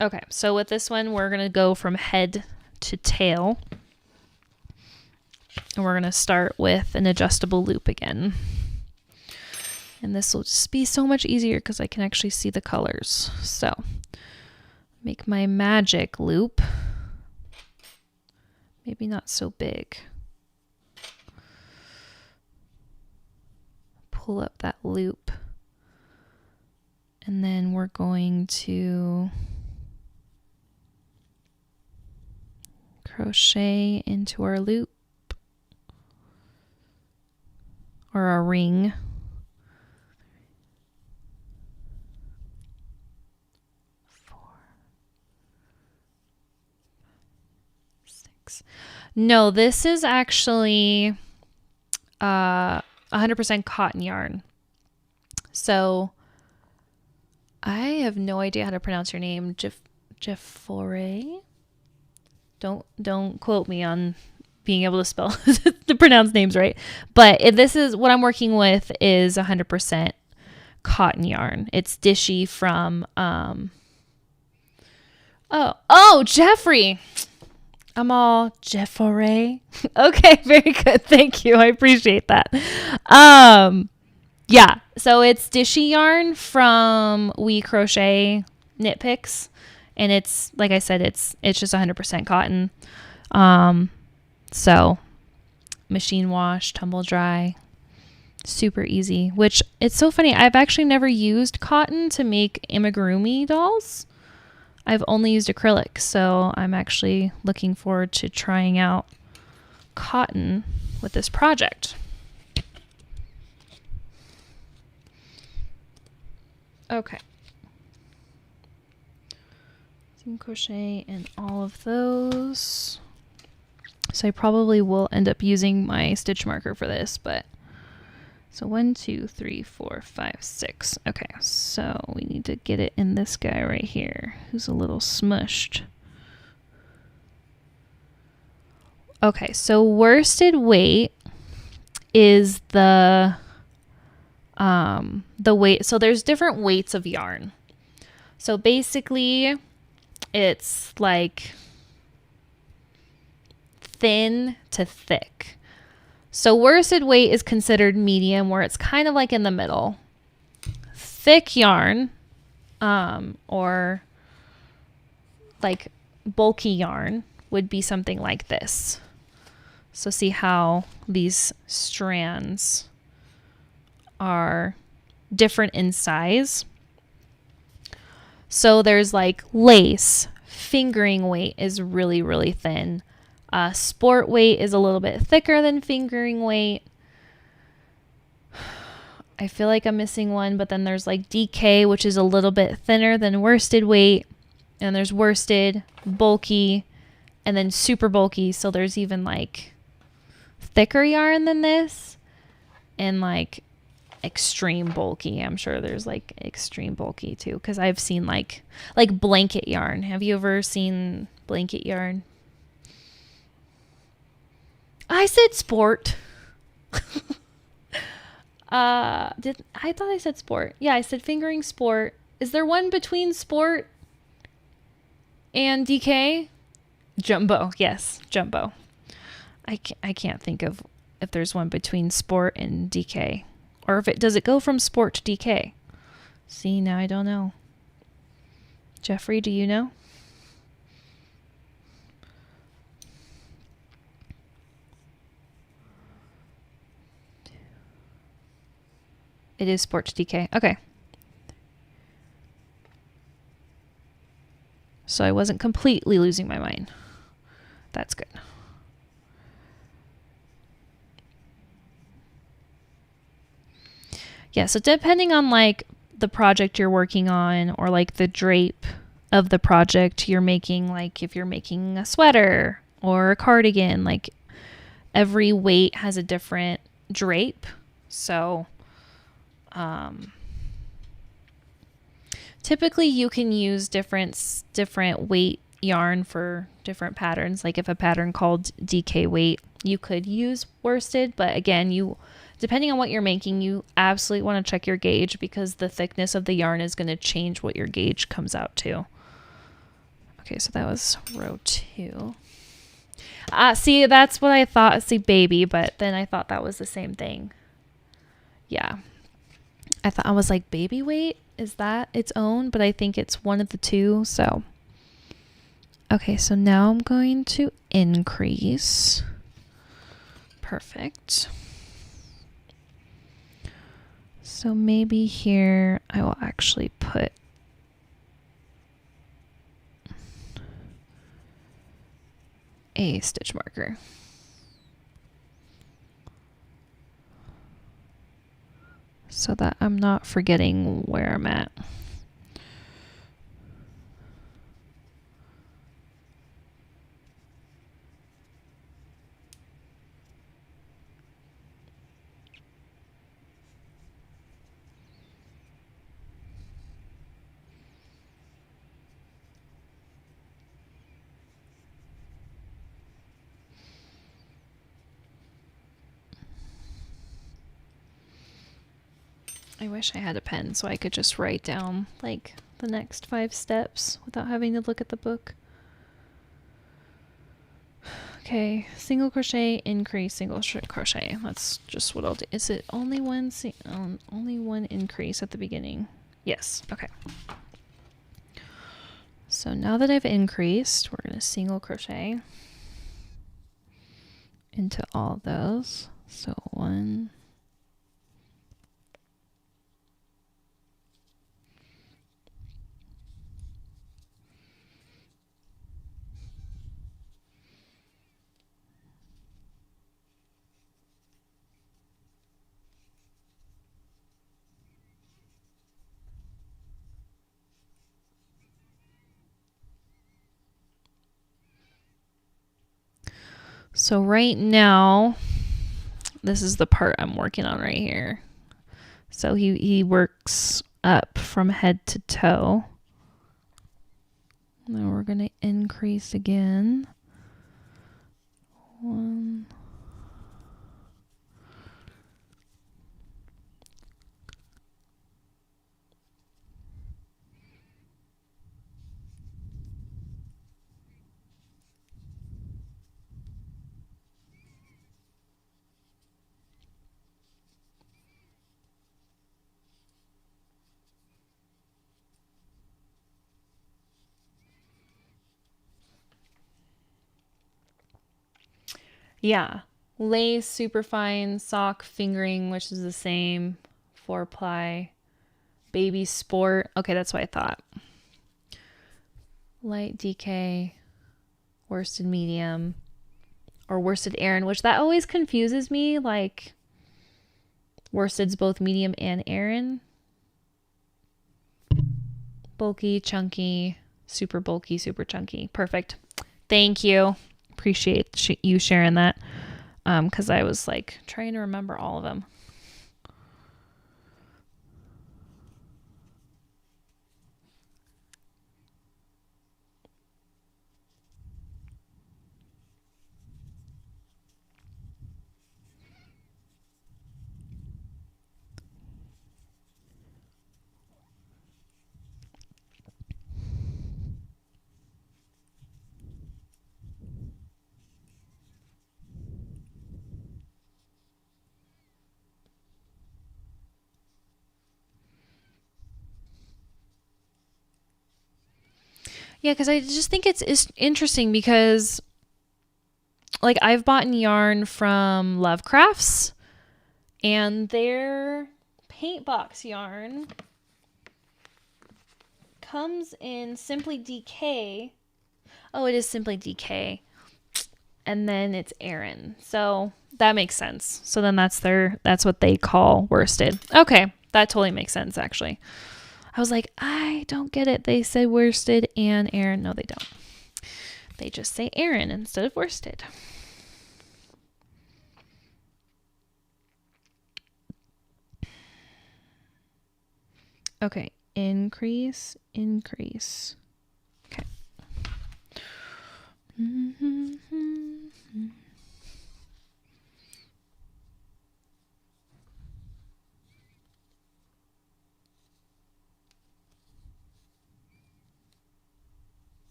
[SPEAKER 1] Okay, so with this one, we're going to go from head to tail. And we're going to start with an adjustable loop again. And this will just be so much easier because I can actually see the colors. So make my magic loop. Maybe not so big. Pull up that loop. And then we're going to crochet into our loop. Or a ring. 4, 6. No, this is actually 100% cotton yarn. So I have no idea how to pronounce your name. Jeffore. Don't quote me on being able to spell to pronounce names right. But this is what I'm working with is 100% cotton yarn. It's Dishy from Jeffrey. I'm all Jeffore. Okay, very good. Thank you. I appreciate that. Yeah, so it's Dishy yarn from We Crochet Knit Picks, and it's, like I said, it's just 100% cotton. So machine wash, tumble dry, super easy, which it's so funny. I've actually never used cotton to make amigurumi dolls. I've only used acrylic. So I'm actually looking forward to trying out cotton with this project. Okay. Seam crochet in all of those. So I probably will end up using my stitch marker for this, but so 1, 2, 3, 4, 5, 6. Okay, so we need to get it in this guy right here, who's a little smushed. Okay, so worsted weight is the weight. So there's different weights of yarn. So basically, it's like thin to thick. So worsted weight is considered medium, where it's kind of like in the middle. Thick yarn, or like bulky yarn, would be something like this. So see how these strands are different in size. So there's like lace. Fingering weight is really, really thin. Sport weight is a little bit thicker than fingering weight. I feel like I'm missing one, but then there's like DK, which is a little bit thinner than worsted weight. And there's worsted, bulky, and then super bulky. So there's even like thicker yarn than this, and like extreme bulky. I'm sure there's like extreme bulky too, because I've seen like blanket yarn. Have you ever seen blanket yarn? I said sport. I thought I said sport. Yeah, I said fingering sport. Is there one between sport and DK? Jumbo. Yes, jumbo. I can't think of if there's one between sport and DK, or if does it go from sport to DK? See, now I don't know. Jeffrey, do you know? It is sport to DK. Okay. So I wasn't completely losing my mind. That's good. Yeah, so depending on like the project you're working on, or like the drape of the project you're making, like if you're making a sweater or a cardigan, like every weight has a different drape. So typically you can use different weight yarn for different patterns. Like if a pattern called DK weight, you could use worsted, but again, depending on what you're making, you absolutely want to check your gauge, because the thickness of the yarn is going to change what your gauge comes out to. Okay, so that was row 2. See, that's what I thought. See, baby, but then I thought that was the same thing. Yeah. I was like, baby weight? Is that its own? But I think it's one of the two, so. Okay, so now I'm going to increase. Perfect. So maybe here I will actually put a stitch marker. So that I'm not forgetting where I'm at. I wish I had a pen so I could just write down like the next 5 steps without having to look at the book. Okay, single crochet, increase, single crochet. That's just what I'll do. Is it only one increase at the beginning? Yes. Okay. So now that I've increased, we're going to single crochet into all those. So 1, so right now, this is the part I'm working on right here. So he works up from head to toe. Now we're going to increase again. 1. Yeah. Lace, superfine, sock, fingering, which is the same. 4-ply. Baby sport. Okay, that's what I thought. Light DK, worsted medium, or worsted Aran, which that always confuses me. Like, worsted's both medium and Aran. Bulky, chunky, super bulky, super chunky. Perfect. Thank you. Appreciate you sharing that. Because I was like trying to remember all of them. Yeah, because I just think it's interesting because, like, I've bought yarn from Love Crafts, and their paint box yarn comes in Simply DK. Oh, it is Simply DK. And then it's Aran. So that makes sense. So then that's what they call worsted. Okay, that totally makes sense actually. I was like, I don't get it. They say worsted and Aran. No, they don't. They just say Aran instead of worsted. Okay, increase. Okay.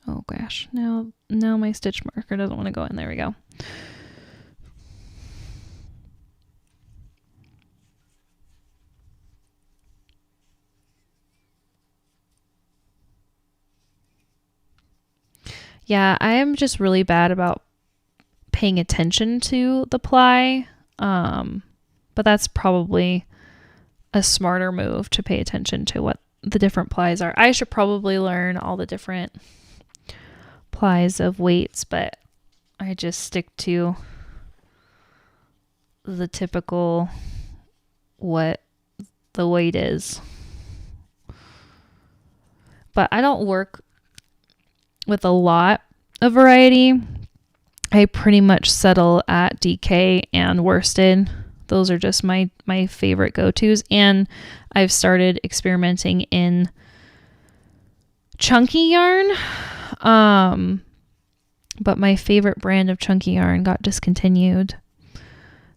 [SPEAKER 1] Oh gosh, now my stitch marker doesn't want to go in. There we go. Yeah, I am just really bad about paying attention to the ply. But that's probably a smarter move to pay attention to what the different plies are. I should probably learn all the different plies of weights, but I just stick to the typical what the weight is. But I don't work with a lot of variety. I pretty much settle at DK and worsted. Those are just my favorite go-tos. And I've started experimenting in chunky yarn. But my favorite brand of chunky yarn got discontinued.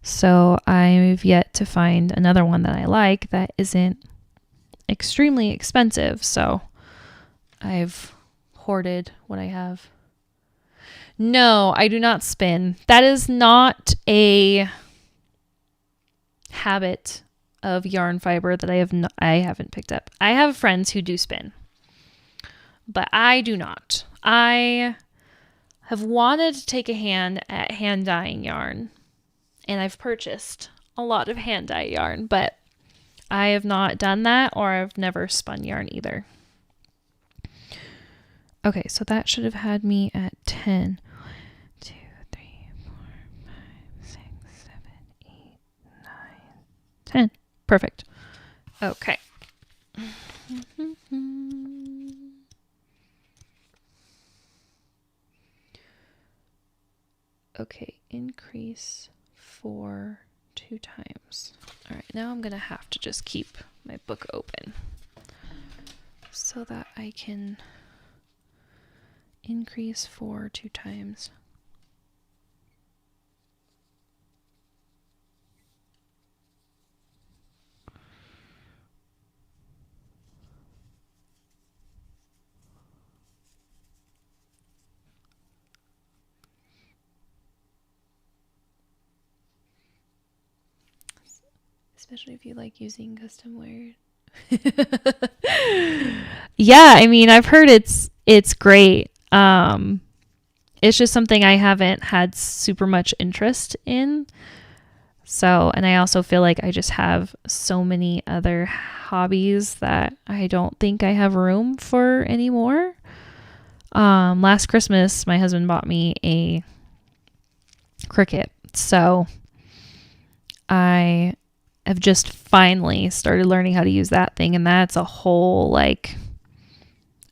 [SPEAKER 1] So I've yet to find another one that I like that isn't extremely expensive. So I've hoarded what I have. No, I do not spin. That is not a habit of yarn fiber that I haven't picked up. I have friends who do spin, but I do not. I have wanted to take a hand at hand dyeing yarn, and I've purchased a lot of hand dye yarn, but I have not done that, or I've never spun yarn either. Okay, so that should have had me at 10. 1, 2, 3, 4, 5, 6, 7, 8, 9, 10. Perfect. Okay. Okay, increase for 2 times. All right, now I'm going to have to just keep my book open so that I can increase for 2 times. Especially if you like using custom wear. Yeah, I mean, I've heard it's It's great. It's just something I haven't had super much interest in. So, and I also feel like I just have so many other hobbies that I don't think I have room for anymore. Last Christmas, my husband bought me a Cricut. So I have just finally started learning how to use that thing. And that's a whole like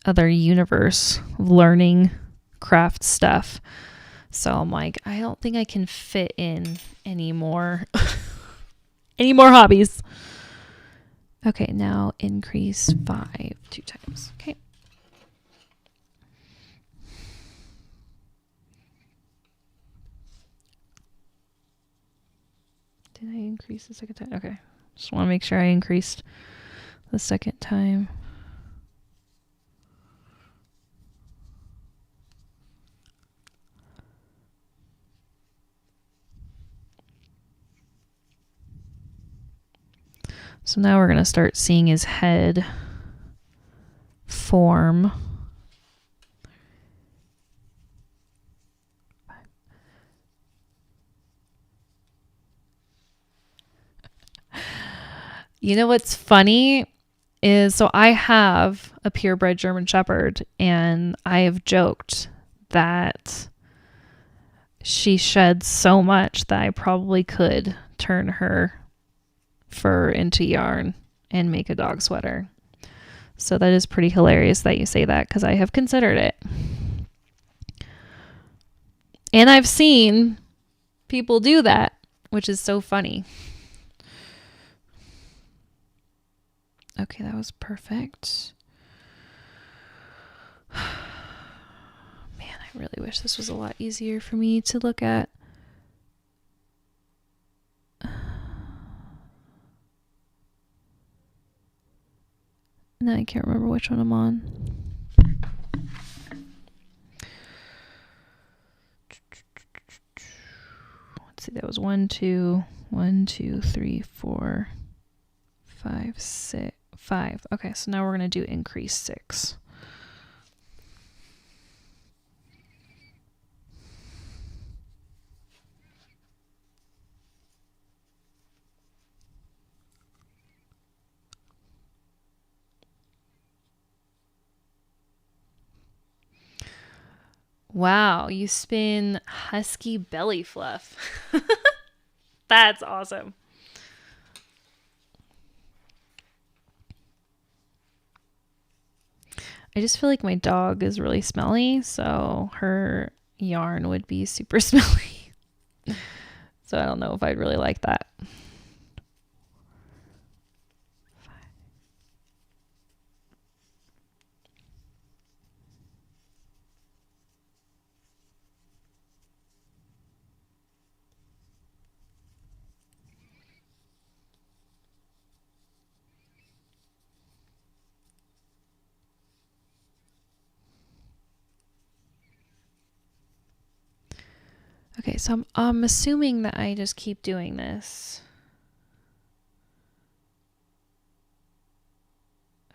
[SPEAKER 1] other universe of learning craft stuff. So I'm like, I don't think I can fit in any more hobbies. Okay, now increase 5 2 times. Okay. Did I increase the second time? Okay. Just want to make sure I increased the second time. So now we're going to start seeing his head form. You know what's funny is, so I have a purebred German Shepherd, and I have joked that she sheds so much that I probably could turn her fur into yarn and make a dog sweater. So that is pretty hilarious that you say that, because I have considered it. And I've seen people do that, which is so funny. Okay, that was perfect. Man, I really wish this was a lot easier for me to look at. Now I can't remember which one I'm on. Let's see, that was 1, 2, 3, 4, 5, 6, 5. Okay, so now we're going to do increase 6. Wow, you spin husky belly fluff. That's awesome. I just feel like my dog is really smelly, so her yarn would be super smelly. So I don't know if I'd really like that. Okay, so I'm assuming that I just keep doing this.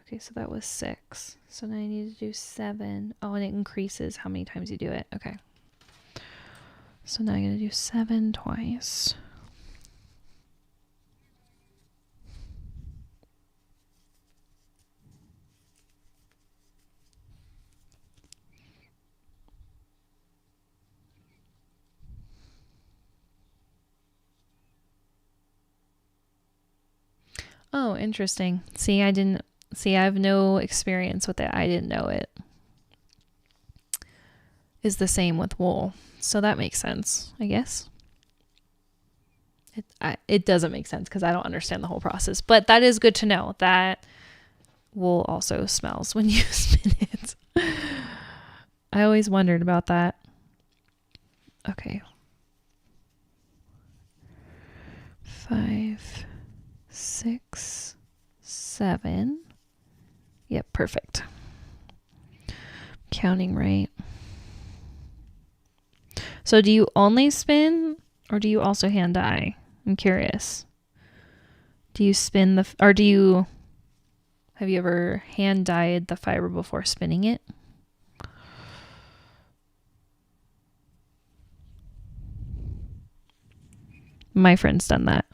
[SPEAKER 1] Okay, so that was 6. So now I need to do 7. Oh, and it increases how many times you do it. Okay. So now I'm going to do 7 twice. Oh, interesting. See, I have no experience with it. I didn't know it is the same with wool. So that makes sense, I guess. It doesn't make sense because I don't understand the whole process. But that is good to know that wool also smells when you spin it. I always wondered about that. Okay. 5, 6, 7. Yep, perfect. Counting right. So do you only spin or do you also hand dye? I'm curious. Do you spin have you ever hand dyed the fiber before spinning it? My friend's done that.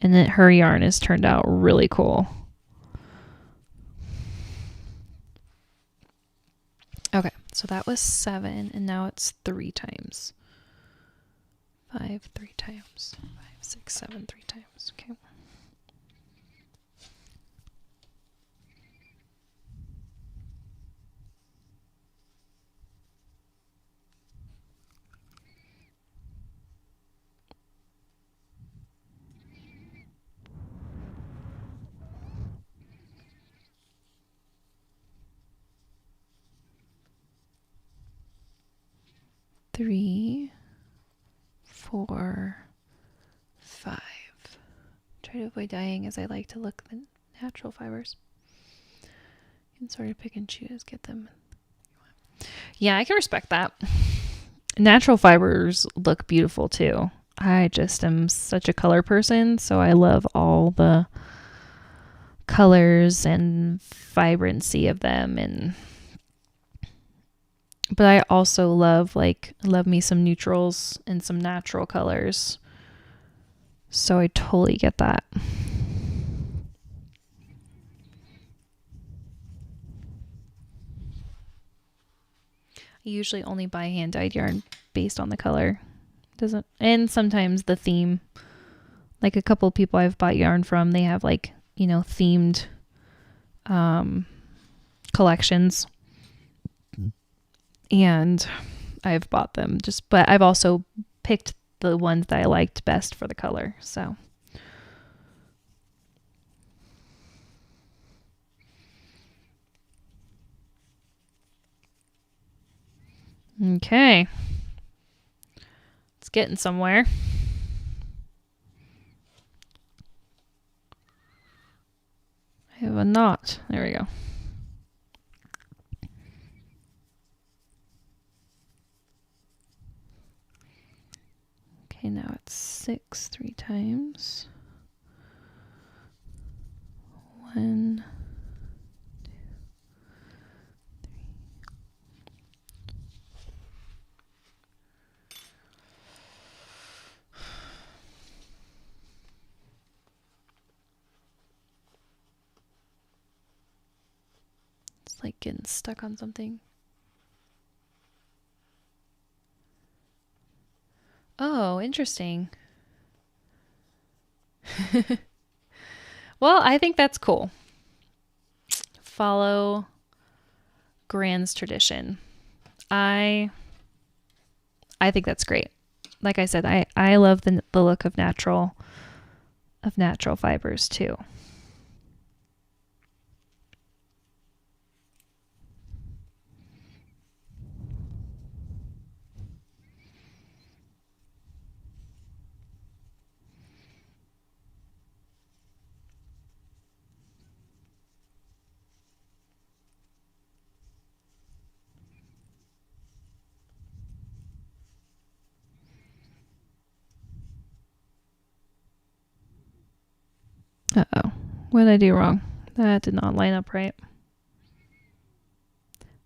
[SPEAKER 1] And then her yarn has turned out really cool. Okay, so that was 7, and now it's 3 times. 5, 3 times. 5, 6, 7, 3 times. Okay. Three, 4, 5. Try to avoid dyeing as I like to look at the natural fibers. You can sort of pick and choose, get them. Yeah, I can respect that. Natural fibers look beautiful too. I just am such a color person, so I love all the colors and vibrancy of them. But I also love me some neutrals and some natural colors. So I totally get that. I usually only buy hand dyed yarn based on the color. And sometimes the theme. Like a couple of people I've bought yarn from, they have themed collections. And I've bought them but I've also picked the ones that I liked best for the color. So okay, it's getting somewhere. I have a knot. There we go. Okay, now it's 6 3 times. 1, 2, 3. It's like getting stuck on something. Oh, interesting. Well, I think that's cool. Follow Grand's tradition. I think that's great. Like I said, I love the look of natural fibers too. Uh-oh. What did I do wrong? That did not line up right.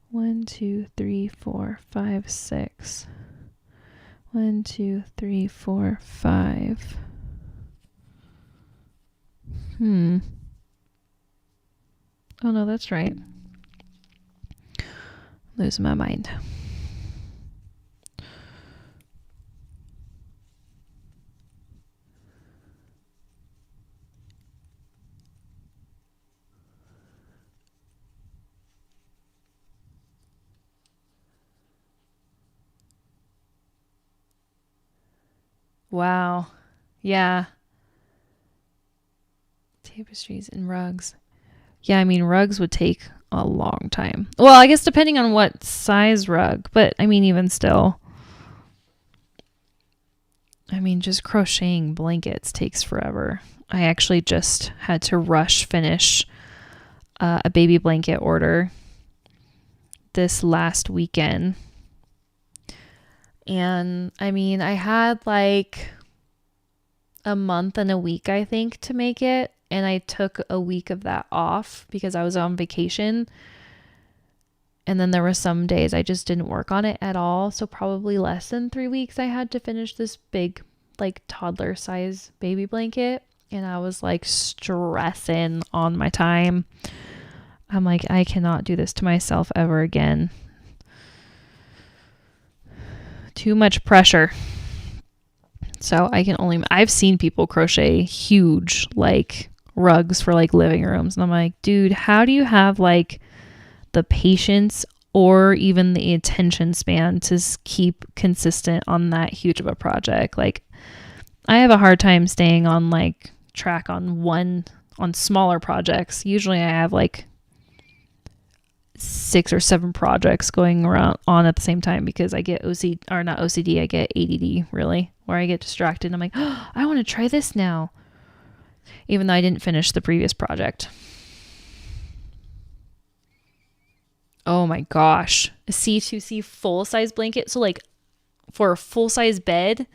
[SPEAKER 1] 1, 2, 3, 4, 5, 6. 1, 2, 3, 4, 5. Oh no, that's right. Losing my mind. Wow. Yeah. Tapestries and rugs. Yeah, I mean, rugs would take a long time. Well, I guess depending on what size rug, but I mean, even still. I mean, just crocheting blankets takes forever. I actually just had to rush finish a baby blanket order this last weekend. And I mean, I had like a month and a week, I think, to make it. And I took a week of that off because I was on vacation. And then there were some days I just didn't work on it at all. So probably less than 3 weeks I had to finish this big like toddler size baby blanket, and I was like stressing on my time. I'm like, I cannot do this to myself ever again. Too much pressure. So I've seen people crochet huge like rugs for like living rooms, and I'm like, dude, how do you have like the patience or even the attention span to keep consistent on that huge of a project? Like, I have a hard time staying on like track on smaller projects. Usually I have like 6 or 7 projects going around on at the same time because I get not OCD, I get ADD, really, where I get distracted and I'm like, oh, I want to try this now, even though I didn't finish the previous project. Oh my gosh. A C2C full size blanket. So like for a full size bed,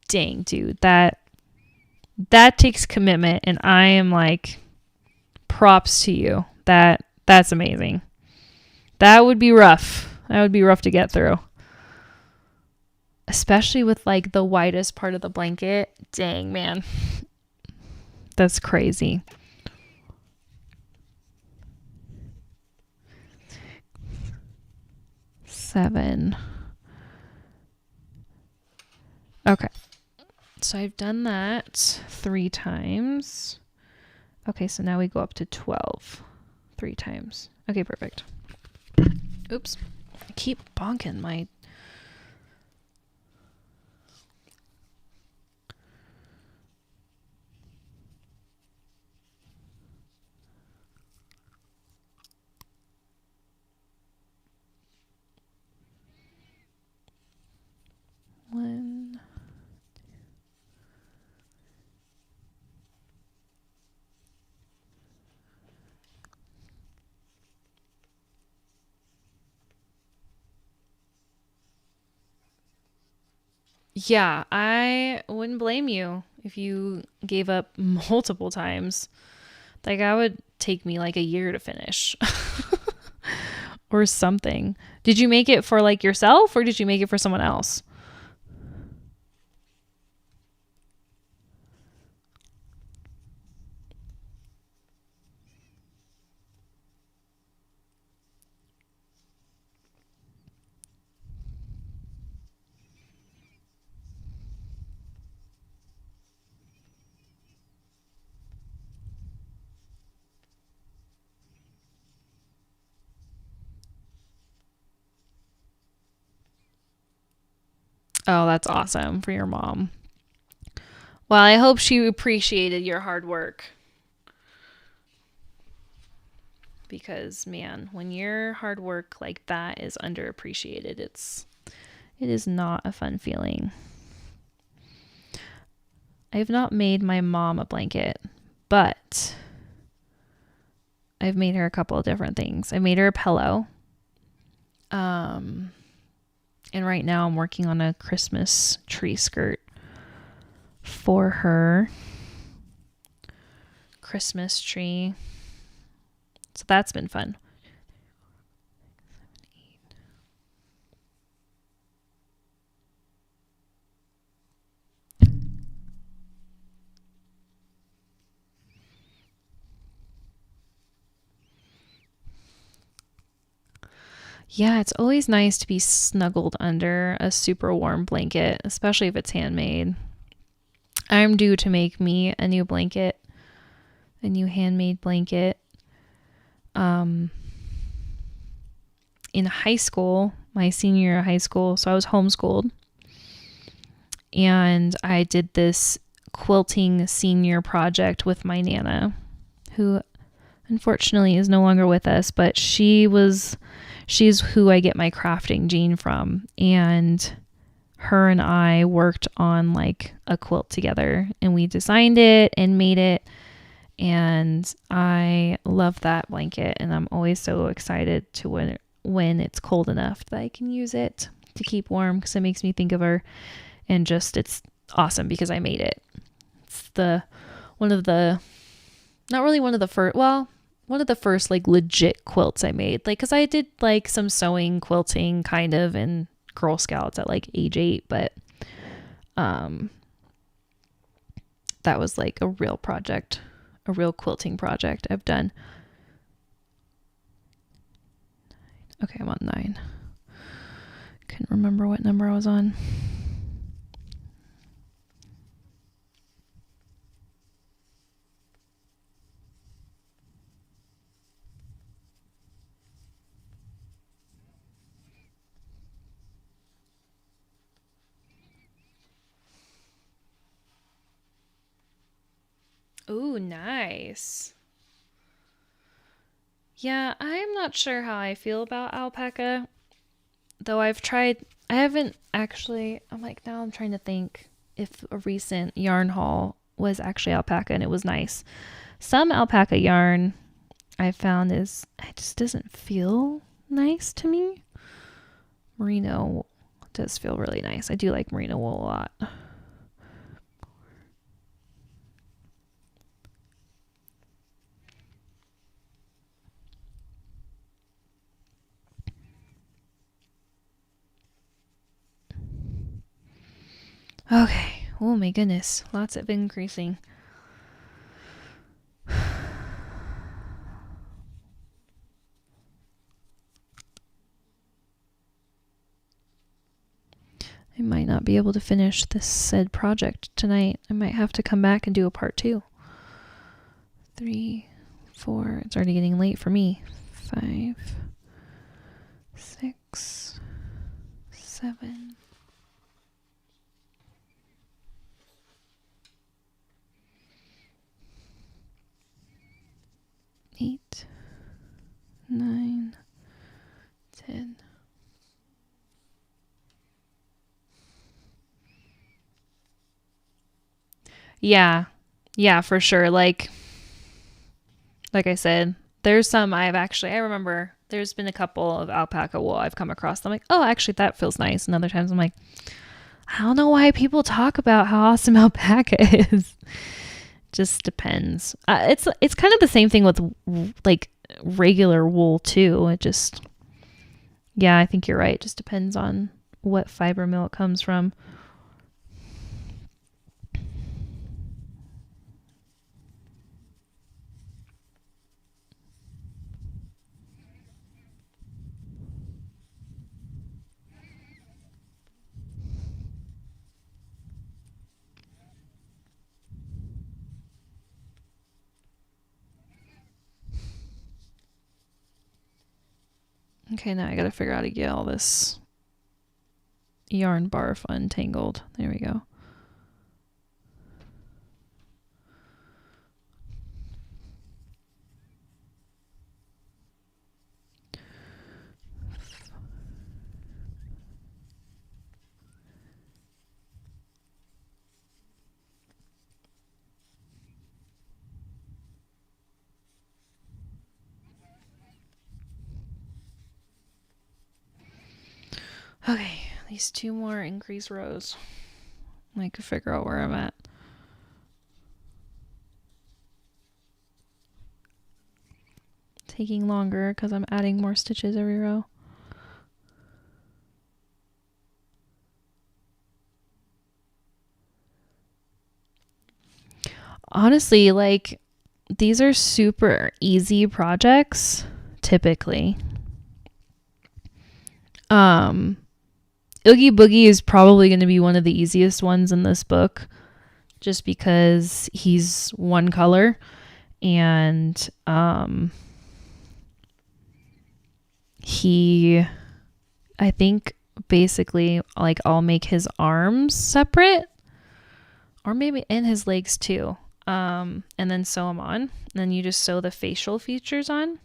[SPEAKER 1] dang, dude, that takes commitment, and I am like, props to you. That's amazing. That would be rough. That would be rough to get through. Especially with like the widest part of the blanket. Dang, man. That's crazy. Seven. Okay. So I've done that 3 times. Okay, so now we go up to 12. 3 times. Okay, perfect. Oops. I keep bonking my... One. Yeah, I wouldn't blame you if you gave up multiple times. Like, that would take me like a year to finish or something. Did you make it for like yourself, or did you make it for someone else? Oh, that's awesome for your mom. Well, I hope she appreciated your hard work. Because, man, when your hard work like that is underappreciated, it is not a fun feeling. I have not made my mom a blanket, but I've made her a couple of different things. I made her a pillow. And right now I'm working on a Christmas tree skirt for her. Christmas tree. So that's been fun. Yeah, it's always nice to be snuggled under a super warm blanket, especially if it's handmade. I'm due to make me a new blanket, a new handmade blanket. In high school, my senior year of high school, so I was homeschooled, and I did this quilting senior project with my Nana, who unfortunately is no longer with us, but she's who I get my crafting gene from, and her and I worked on like a quilt together, and we designed it and made it, and I love that blanket, and I'm always so excited to when it's cold enough that I can use it to keep warm, because it makes me think of her, and just it's awesome because I made it. It's one of the first like legit quilts I made, like, because I did like some sewing, quilting kind of in Girl Scouts at like age 8, but that was like a real project, a real quilting project I've done. Okay, I'm on 9. Couldn't remember what number I was on. Ooh, nice. Yeah, I'm not sure how I feel about alpaca, though I've tried. I haven't actually. I'm like, now I'm trying to think if a recent yarn haul was actually alpaca and it was nice. Some alpaca yarn I found it just doesn't feel nice to me. Merino does feel really nice. I do like merino wool a lot. Okay. Oh my goodness. Lots of increasing. I might not be able to finish this said project tonight. I might have to come back and do a part 2. 3, 4. It's already getting late for me. 5, 6, 7. 8, 9, 10. Yeah. Yeah, for sure. Like I said, there's some I remember there's been a couple of alpaca wool I've come across. I'm like, oh, actually that feels nice. And other times I'm like, I don't know why people talk about how awesome alpaca is. Just depends. It's kind of the same thing with like regular wool too. Yeah, I think you're right. It just depends on what fiber mill it comes from. Okay, now I gotta figure out how to get all this yarn barf untangled. There we go. Okay, these 2 more increase rows. I could figure out where I'm at. Taking longer because I'm adding more stitches every row. Honestly, like, these are super easy projects, typically. Oogie Boogie is probably going to be one of the easiest ones in this book, just because he's one color, and I think basically, like, I'll make his arms separate, or maybe and his legs too, and then sew them on. And then you just sew the facial features on.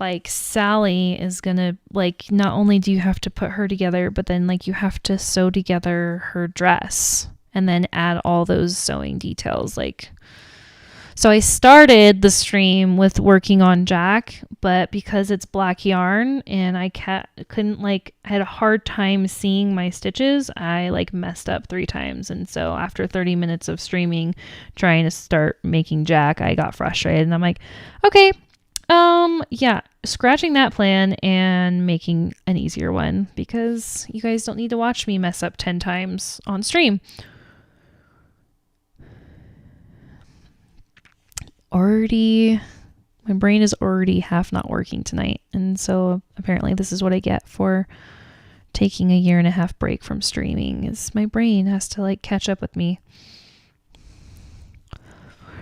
[SPEAKER 1] Like, Sally is gonna, like, not only do you have to put her together, but then, like, you have to sew together her dress and then add all those sewing details. Like, so I started the stream with working on Jack, but because it's black yarn and I couldn't, like, I had a hard time seeing my stitches, I, like, messed up 3 times. And so after 30 minutes of streaming trying to start making Jack, I got frustrated, and I'm like, okay, yeah, scratching that plan and making an easier one, because you guys don't need to watch me mess up 10 times on stream. my brain is already half not working tonight. And so apparently this is what I get for taking a 1.5 year break from streaming, is my brain has to like catch up with me.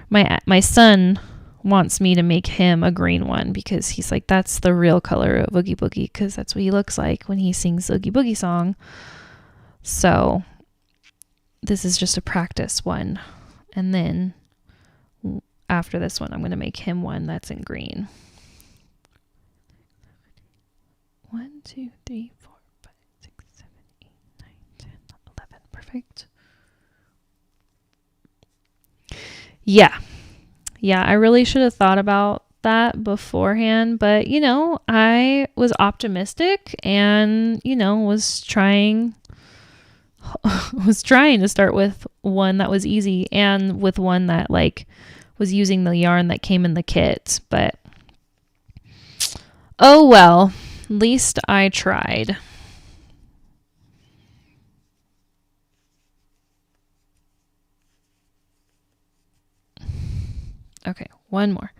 [SPEAKER 1] My son wants me to make him a green one because he's like, that's the real color of Oogie Boogie, because that's what he looks like when he sings the Oogie Boogie song. So this is just a practice one. And then after this one, I'm going to make him one that's in green. 1, 2, 3, 4, 5, 6, 7, 8, 9, 10, 11. Perfect. Yeah, I really should have thought about that beforehand, but you know, I was optimistic and, you know, was trying to start with one that was easy and with one that like was using the yarn that came in the kit. But oh well, at least I tried. Okay, one more.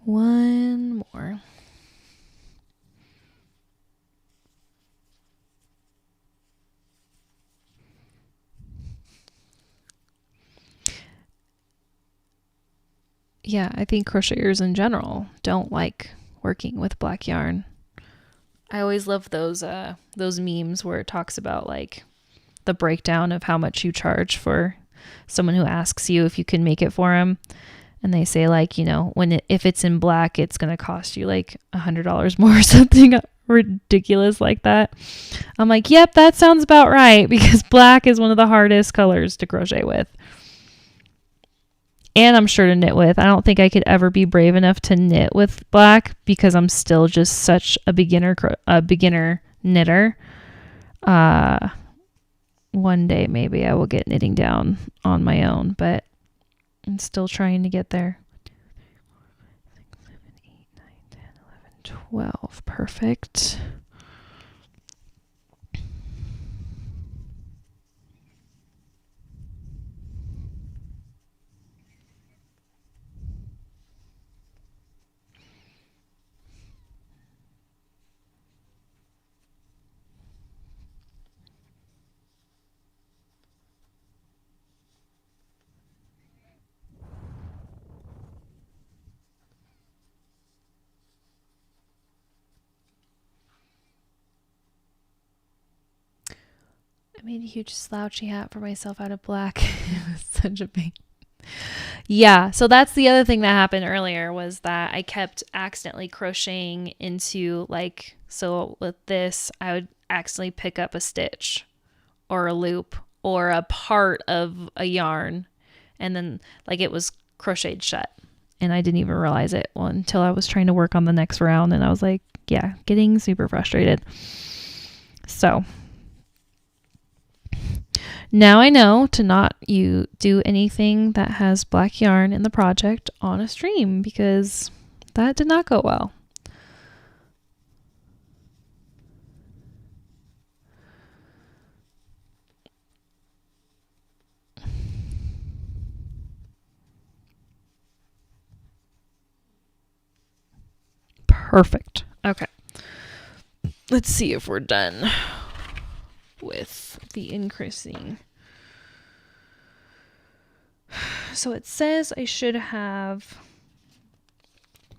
[SPEAKER 1] One more. Yeah, I think crocheters in general don't like working with black yarn. I always love those memes where it talks about like the breakdown of how much you charge for someone who asks you if you can make it for them. And they say like, you know, if it's in black, it's going to cost you like $100 more or something ridiculous like that. I'm like, yep, that sounds about right, because black is one of the hardest colors to crochet with. And I'm sure to knit with. I don't think I could ever be brave enough to knit with black because I'm still just such a beginner knitter. One day maybe I will get knitting down on my own, but I'm still trying to get there. 2, 3, 4, 5, 6, 7, 8, 9, 10, 11, 12. Perfect. I made a huge slouchy hat for myself out of black. It was such a pain. Yeah, so that's the other thing that happened earlier, was that I kept accidentally crocheting into like, so with this, I would accidentally pick up a stitch or a loop or a part of a yarn, and then like it was crocheted shut. And I didn't even realize it until I was trying to work on the next round, and I was like, yeah, getting super frustrated. So now I know to not do anything that has black yarn in the project on a stream, because that did not go well. Perfect. Okay. Let's see if we're done with the increasing. So it says I should have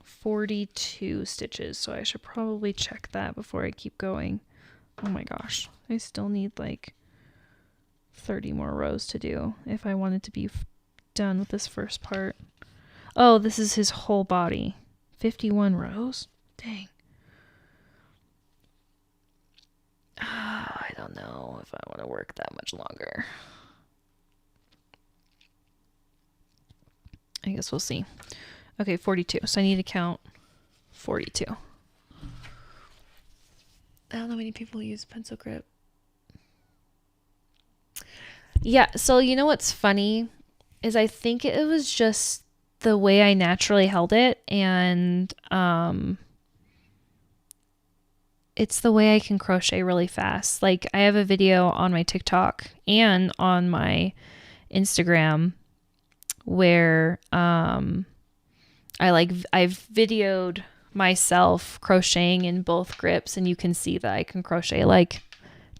[SPEAKER 1] 42 stitches, so I should probably check that before I keep going. Oh my gosh, I still need like 30 more rows to do if I wanted to be done with this first part. Oh, this is his whole body. 51 rows? Dang. I don't know if I want to work that much longer. I guess we'll see. Okay, 42. So I need to count 42. I don't know how many people use pencil grip. Yeah, so you know what's funny is I think it was just the way I naturally held it, and it's the way I can crochet really fast. Like I have a video on my TikTok and on my Instagram where I've videoed myself crocheting in both grips, and you can see that I can crochet like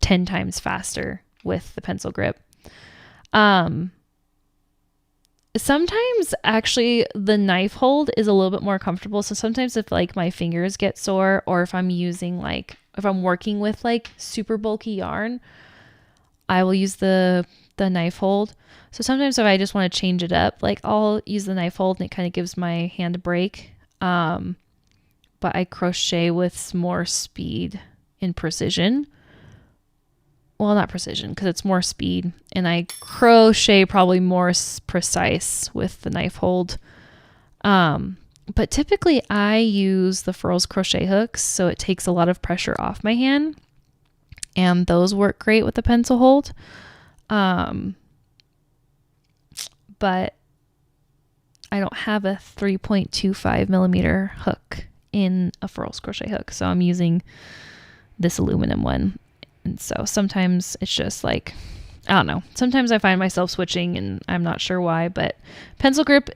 [SPEAKER 1] 10 times faster with the pencil grip. Sometimes actually the knife hold is a little bit more comfortable. So sometimes if like my fingers get sore, or if I'm using if I'm working with like super bulky yarn, I will use the knife hold. So sometimes if I just want to change it up, like I'll use the knife hold and it kind of gives my hand a break. But I crochet with more speed and precision. Well, not precision because it's more speed, and I crochet probably more precise with the knife hold. But typically I use the Furls crochet hooks, so it takes a lot of pressure off my hand, and those work great with the pencil hold. But I don't have a 3.25 millimeter hook in a Furls crochet hook, so I'm using this aluminum one. And so sometimes it's just like, I don't know. Sometimes I find myself switching and I'm not sure why, but pencil grip,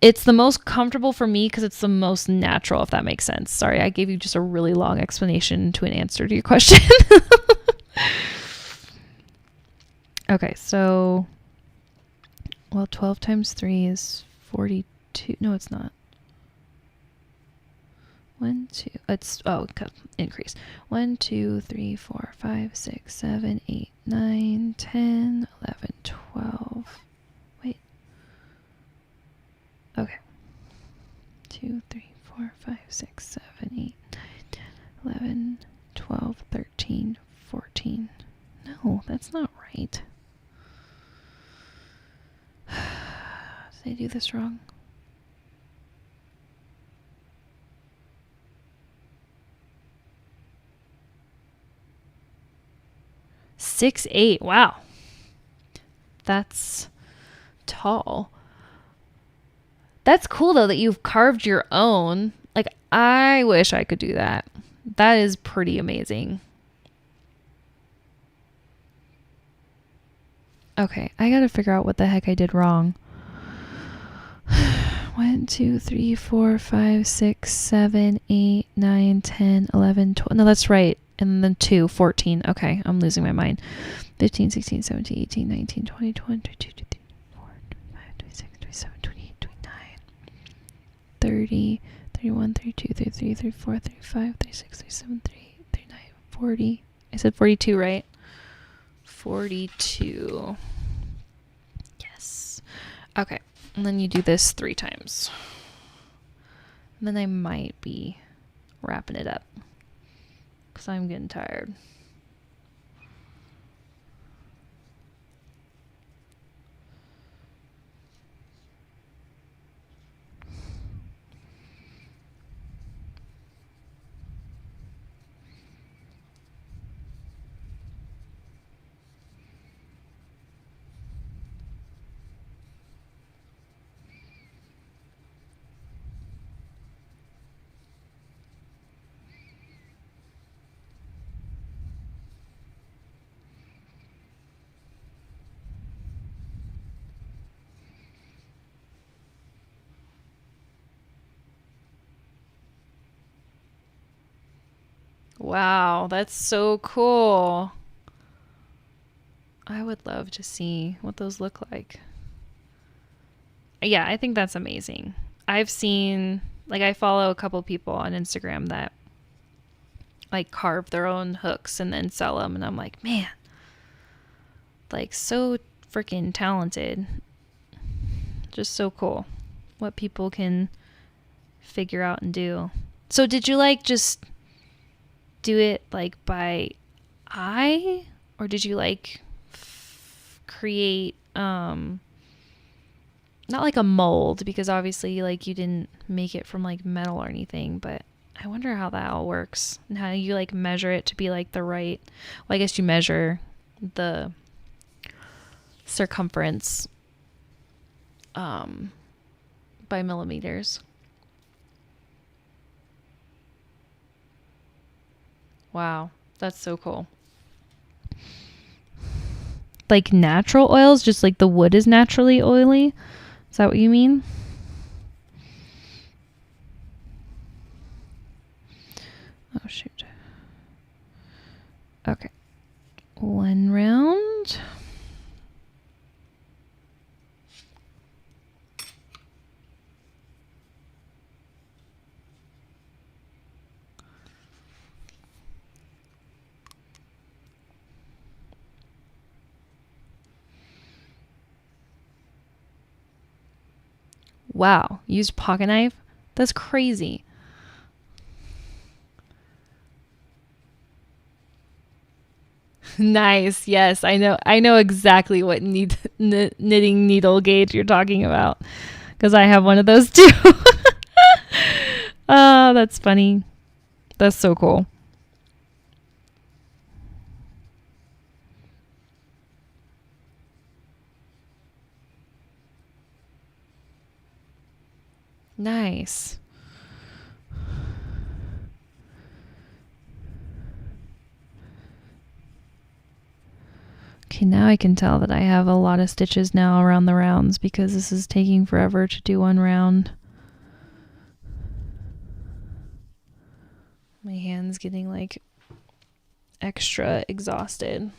[SPEAKER 1] it's the most comfortable for me because it's the most natural, if that makes sense. Sorry, I gave you just a really long explanation to an answer to your question. Okay, so, well, 12 times 3 is 42. No, it's not. 1, 2, increase. 1, 2, 3, 4, 5, 6, 7, 8, 9, 10, 11, 12. Wait. Okay. 2, 3, 4, 5, 6, 7, 8, 9, 10, 11, 12, 13, 14. No, that's not right. Did I do this wrong? 6'8". Wow. That's tall. That's cool though that you've carved your own. Like, I wish I could do that. That is pretty amazing. Okay, I gotta figure out what the heck I did wrong. 1, 2, 3, 4, 5, 6, 7, 8, 9, 10, 11, 12. No, that's right. And then 2, 14. Okay, I'm losing my mind. 15, 16, 17, 18, 19, 20, 21, 22, 23, 24, 25, 26, 27, 28, 29, 30, 31, 32, 33, 34, 35, 36, 37, 38, 39, 40. I said 42, right? 42. Yes. Okay. And then you do this 3 times. And then I might be wrapping it up because I'm getting tired. Wow, that's so cool. I would love to see what those look like. Yeah, I think that's amazing. I've seen, like, I follow a couple people on Instagram that like carve their own hooks and then sell them, and I'm like, man, like, so freaking talented. Just so cool what people can figure out and do. So did you like just do it like by eye, or did you like create not like a mold, because obviously like you didn't make it from like metal or anything, but I wonder how that all works and how you like measure it to be like the right, well, I guess you measure the circumference by millimeters. Wow, that's so cool. like natural oils, just like the wood is naturally oily. Is that what you mean? Oh, shoot. Okay. One round. Wow, used pocket knife? That's crazy. Nice. Yes, I know exactly what knitting needle gauge you're talking about because I have one of those too. Oh, that's funny. That's so cool. Nice. Okay, now I can tell that I have a lot of stitches now around the rounds because this is taking forever to do one round. My hand's getting like extra exhausted.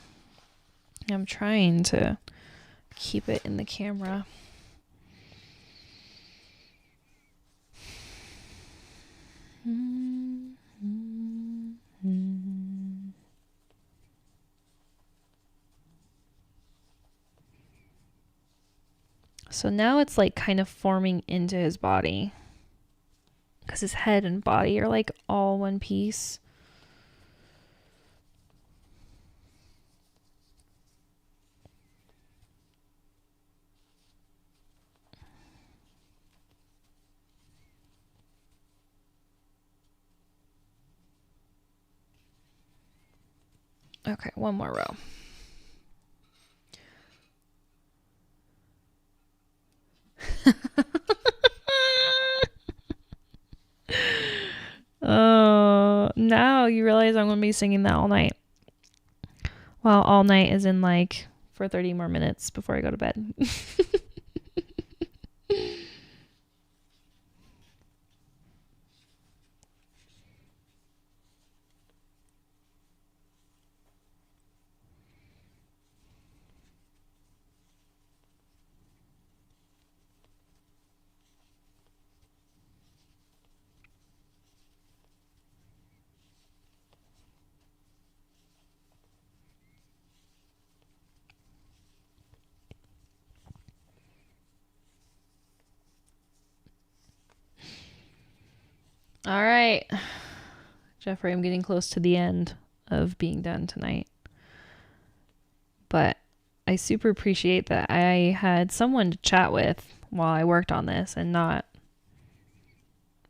[SPEAKER 1] I'm trying to keep it in the camera. So now it's like kind of forming into his body because his head and body are like all one piece. Okay, one more row. Oh, now you realize I'm going to be singing that all night. Well, all night is in like for 30 more minutes before I go to bed. All right, Jeffrey, I'm getting close to the end of being done tonight. But I super appreciate that I had someone to chat with while I worked on this and not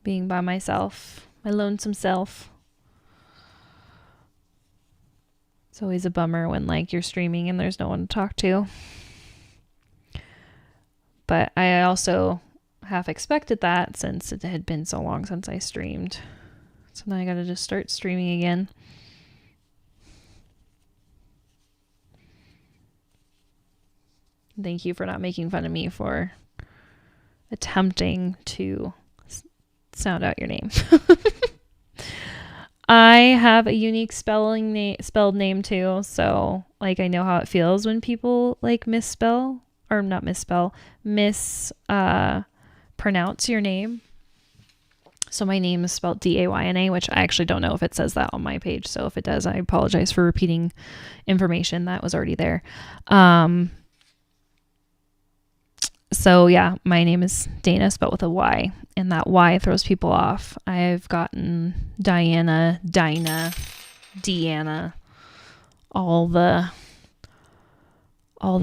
[SPEAKER 1] being by myself, my lonesome self. It's always a bummer when like you're streaming and there's no one to talk to. But I also half expected that since it had been so long since I streamed. So now I gotta just start streaming again. Thank you for not making fun of me for attempting to sound out your name. I have a unique spelled name too, so like I know how it feels when people like misspell or not misspell, pronounce your name. So my name is spelled Dayna, which I actually don't know if it says that on my page. So if it does, I apologize for repeating information that was already there. So yeah, my name is Dana, spelled with a Y, and that Y throws people off. I've gotten Diana, Dinah, Deanna, all the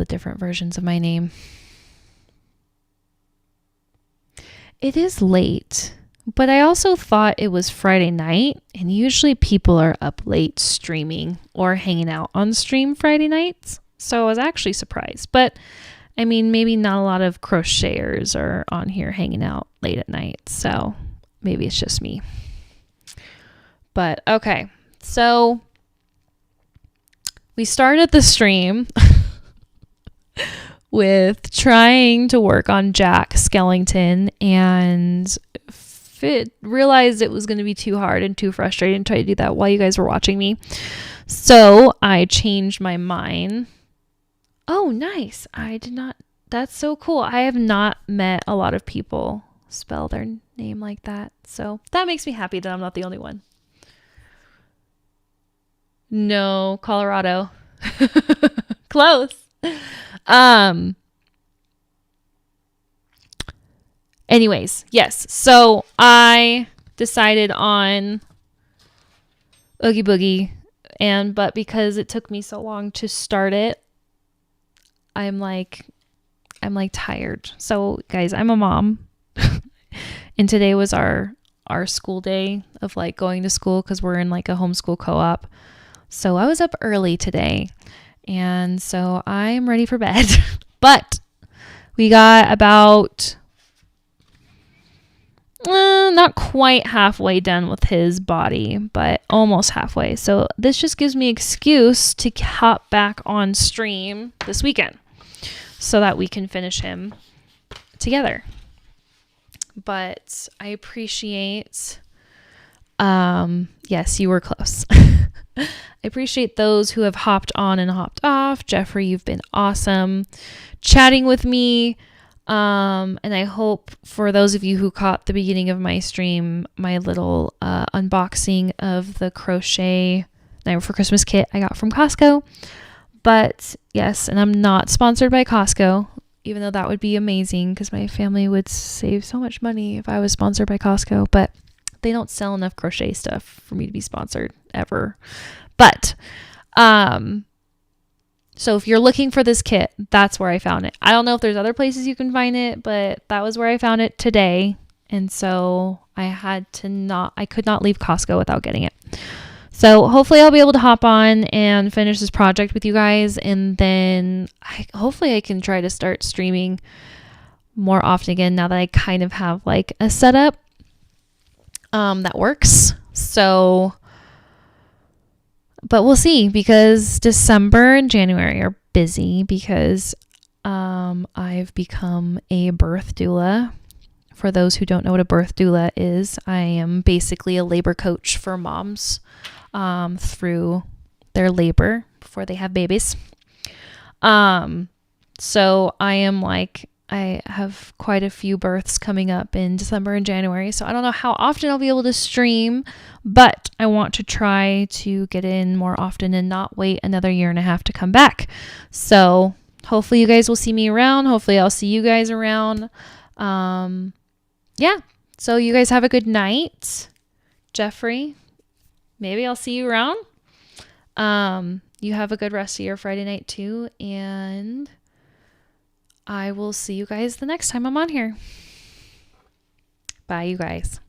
[SPEAKER 1] different versions of my name. It is late, but I also thought it was Friday night, and usually people are up late streaming or hanging out on stream Friday nights. So I was actually surprised, but I mean, maybe not a lot of crocheters are on here hanging out late at night, so maybe it's just me. But okay, so we started the stream with trying to work on Jack Skellington and realized it was going to be too hard and too frustrating to try to do that while you guys were watching me. So I changed my mind. Oh, nice. I did not. That's so cool. I have not met a lot of people spell their name like that. So that makes me happy that I'm not the only one. No, Colorado. Close. Anyways, yes. So I decided on Oogie Boogie, but because it took me so long to start it, I'm tired. So guys, I'm a mom. And today was our school day of like going to school because we're in like a homeschool co-op. So I was up early today. And so I'm ready for bed. But we got about not quite halfway done with his body, but almost halfway. So this just gives me excuse to hop back on stream this weekend so that we can finish him together. But I appreciate, yes, you were close. I appreciate those who have hopped on and hopped off. Jeffrey, you've been awesome chatting with me. And I hope for those of you who caught the beginning of my stream, my little unboxing of the crochet Nightmare for Christmas kit I got from Costco. But yes, and I'm not sponsored by Costco, even though that would be amazing because my family would save so much money if I was sponsored by Costco. But they don't sell enough crochet stuff for me to be sponsored ever. But so if you're looking for this kit, that's where I found it. I don't know if there's other places you can find it, but that was where I found it today. And so I could not leave Costco without getting it. So hopefully I'll be able to hop on and finish this project with you guys. And then hopefully I can try to start streaming more often again now that I kind of have like a setup that works. So, but we'll see because December and January are busy because I've become a birth doula. For those who don't know what a birth doula is, I am basically a labor coach for moms through their labor before they have babies. So I have quite a few births coming up in December and January. So I don't know how often I'll be able to stream, but I want to try to get in more often and not wait another year and a half to come back. So hopefully you guys will see me around. Hopefully I'll see you guys around. Yeah. So you guys have a good night. Jeffrey, maybe I'll see you around. You have a good rest of your Friday night too. And I will see you guys the next time I'm on here. Bye, you guys.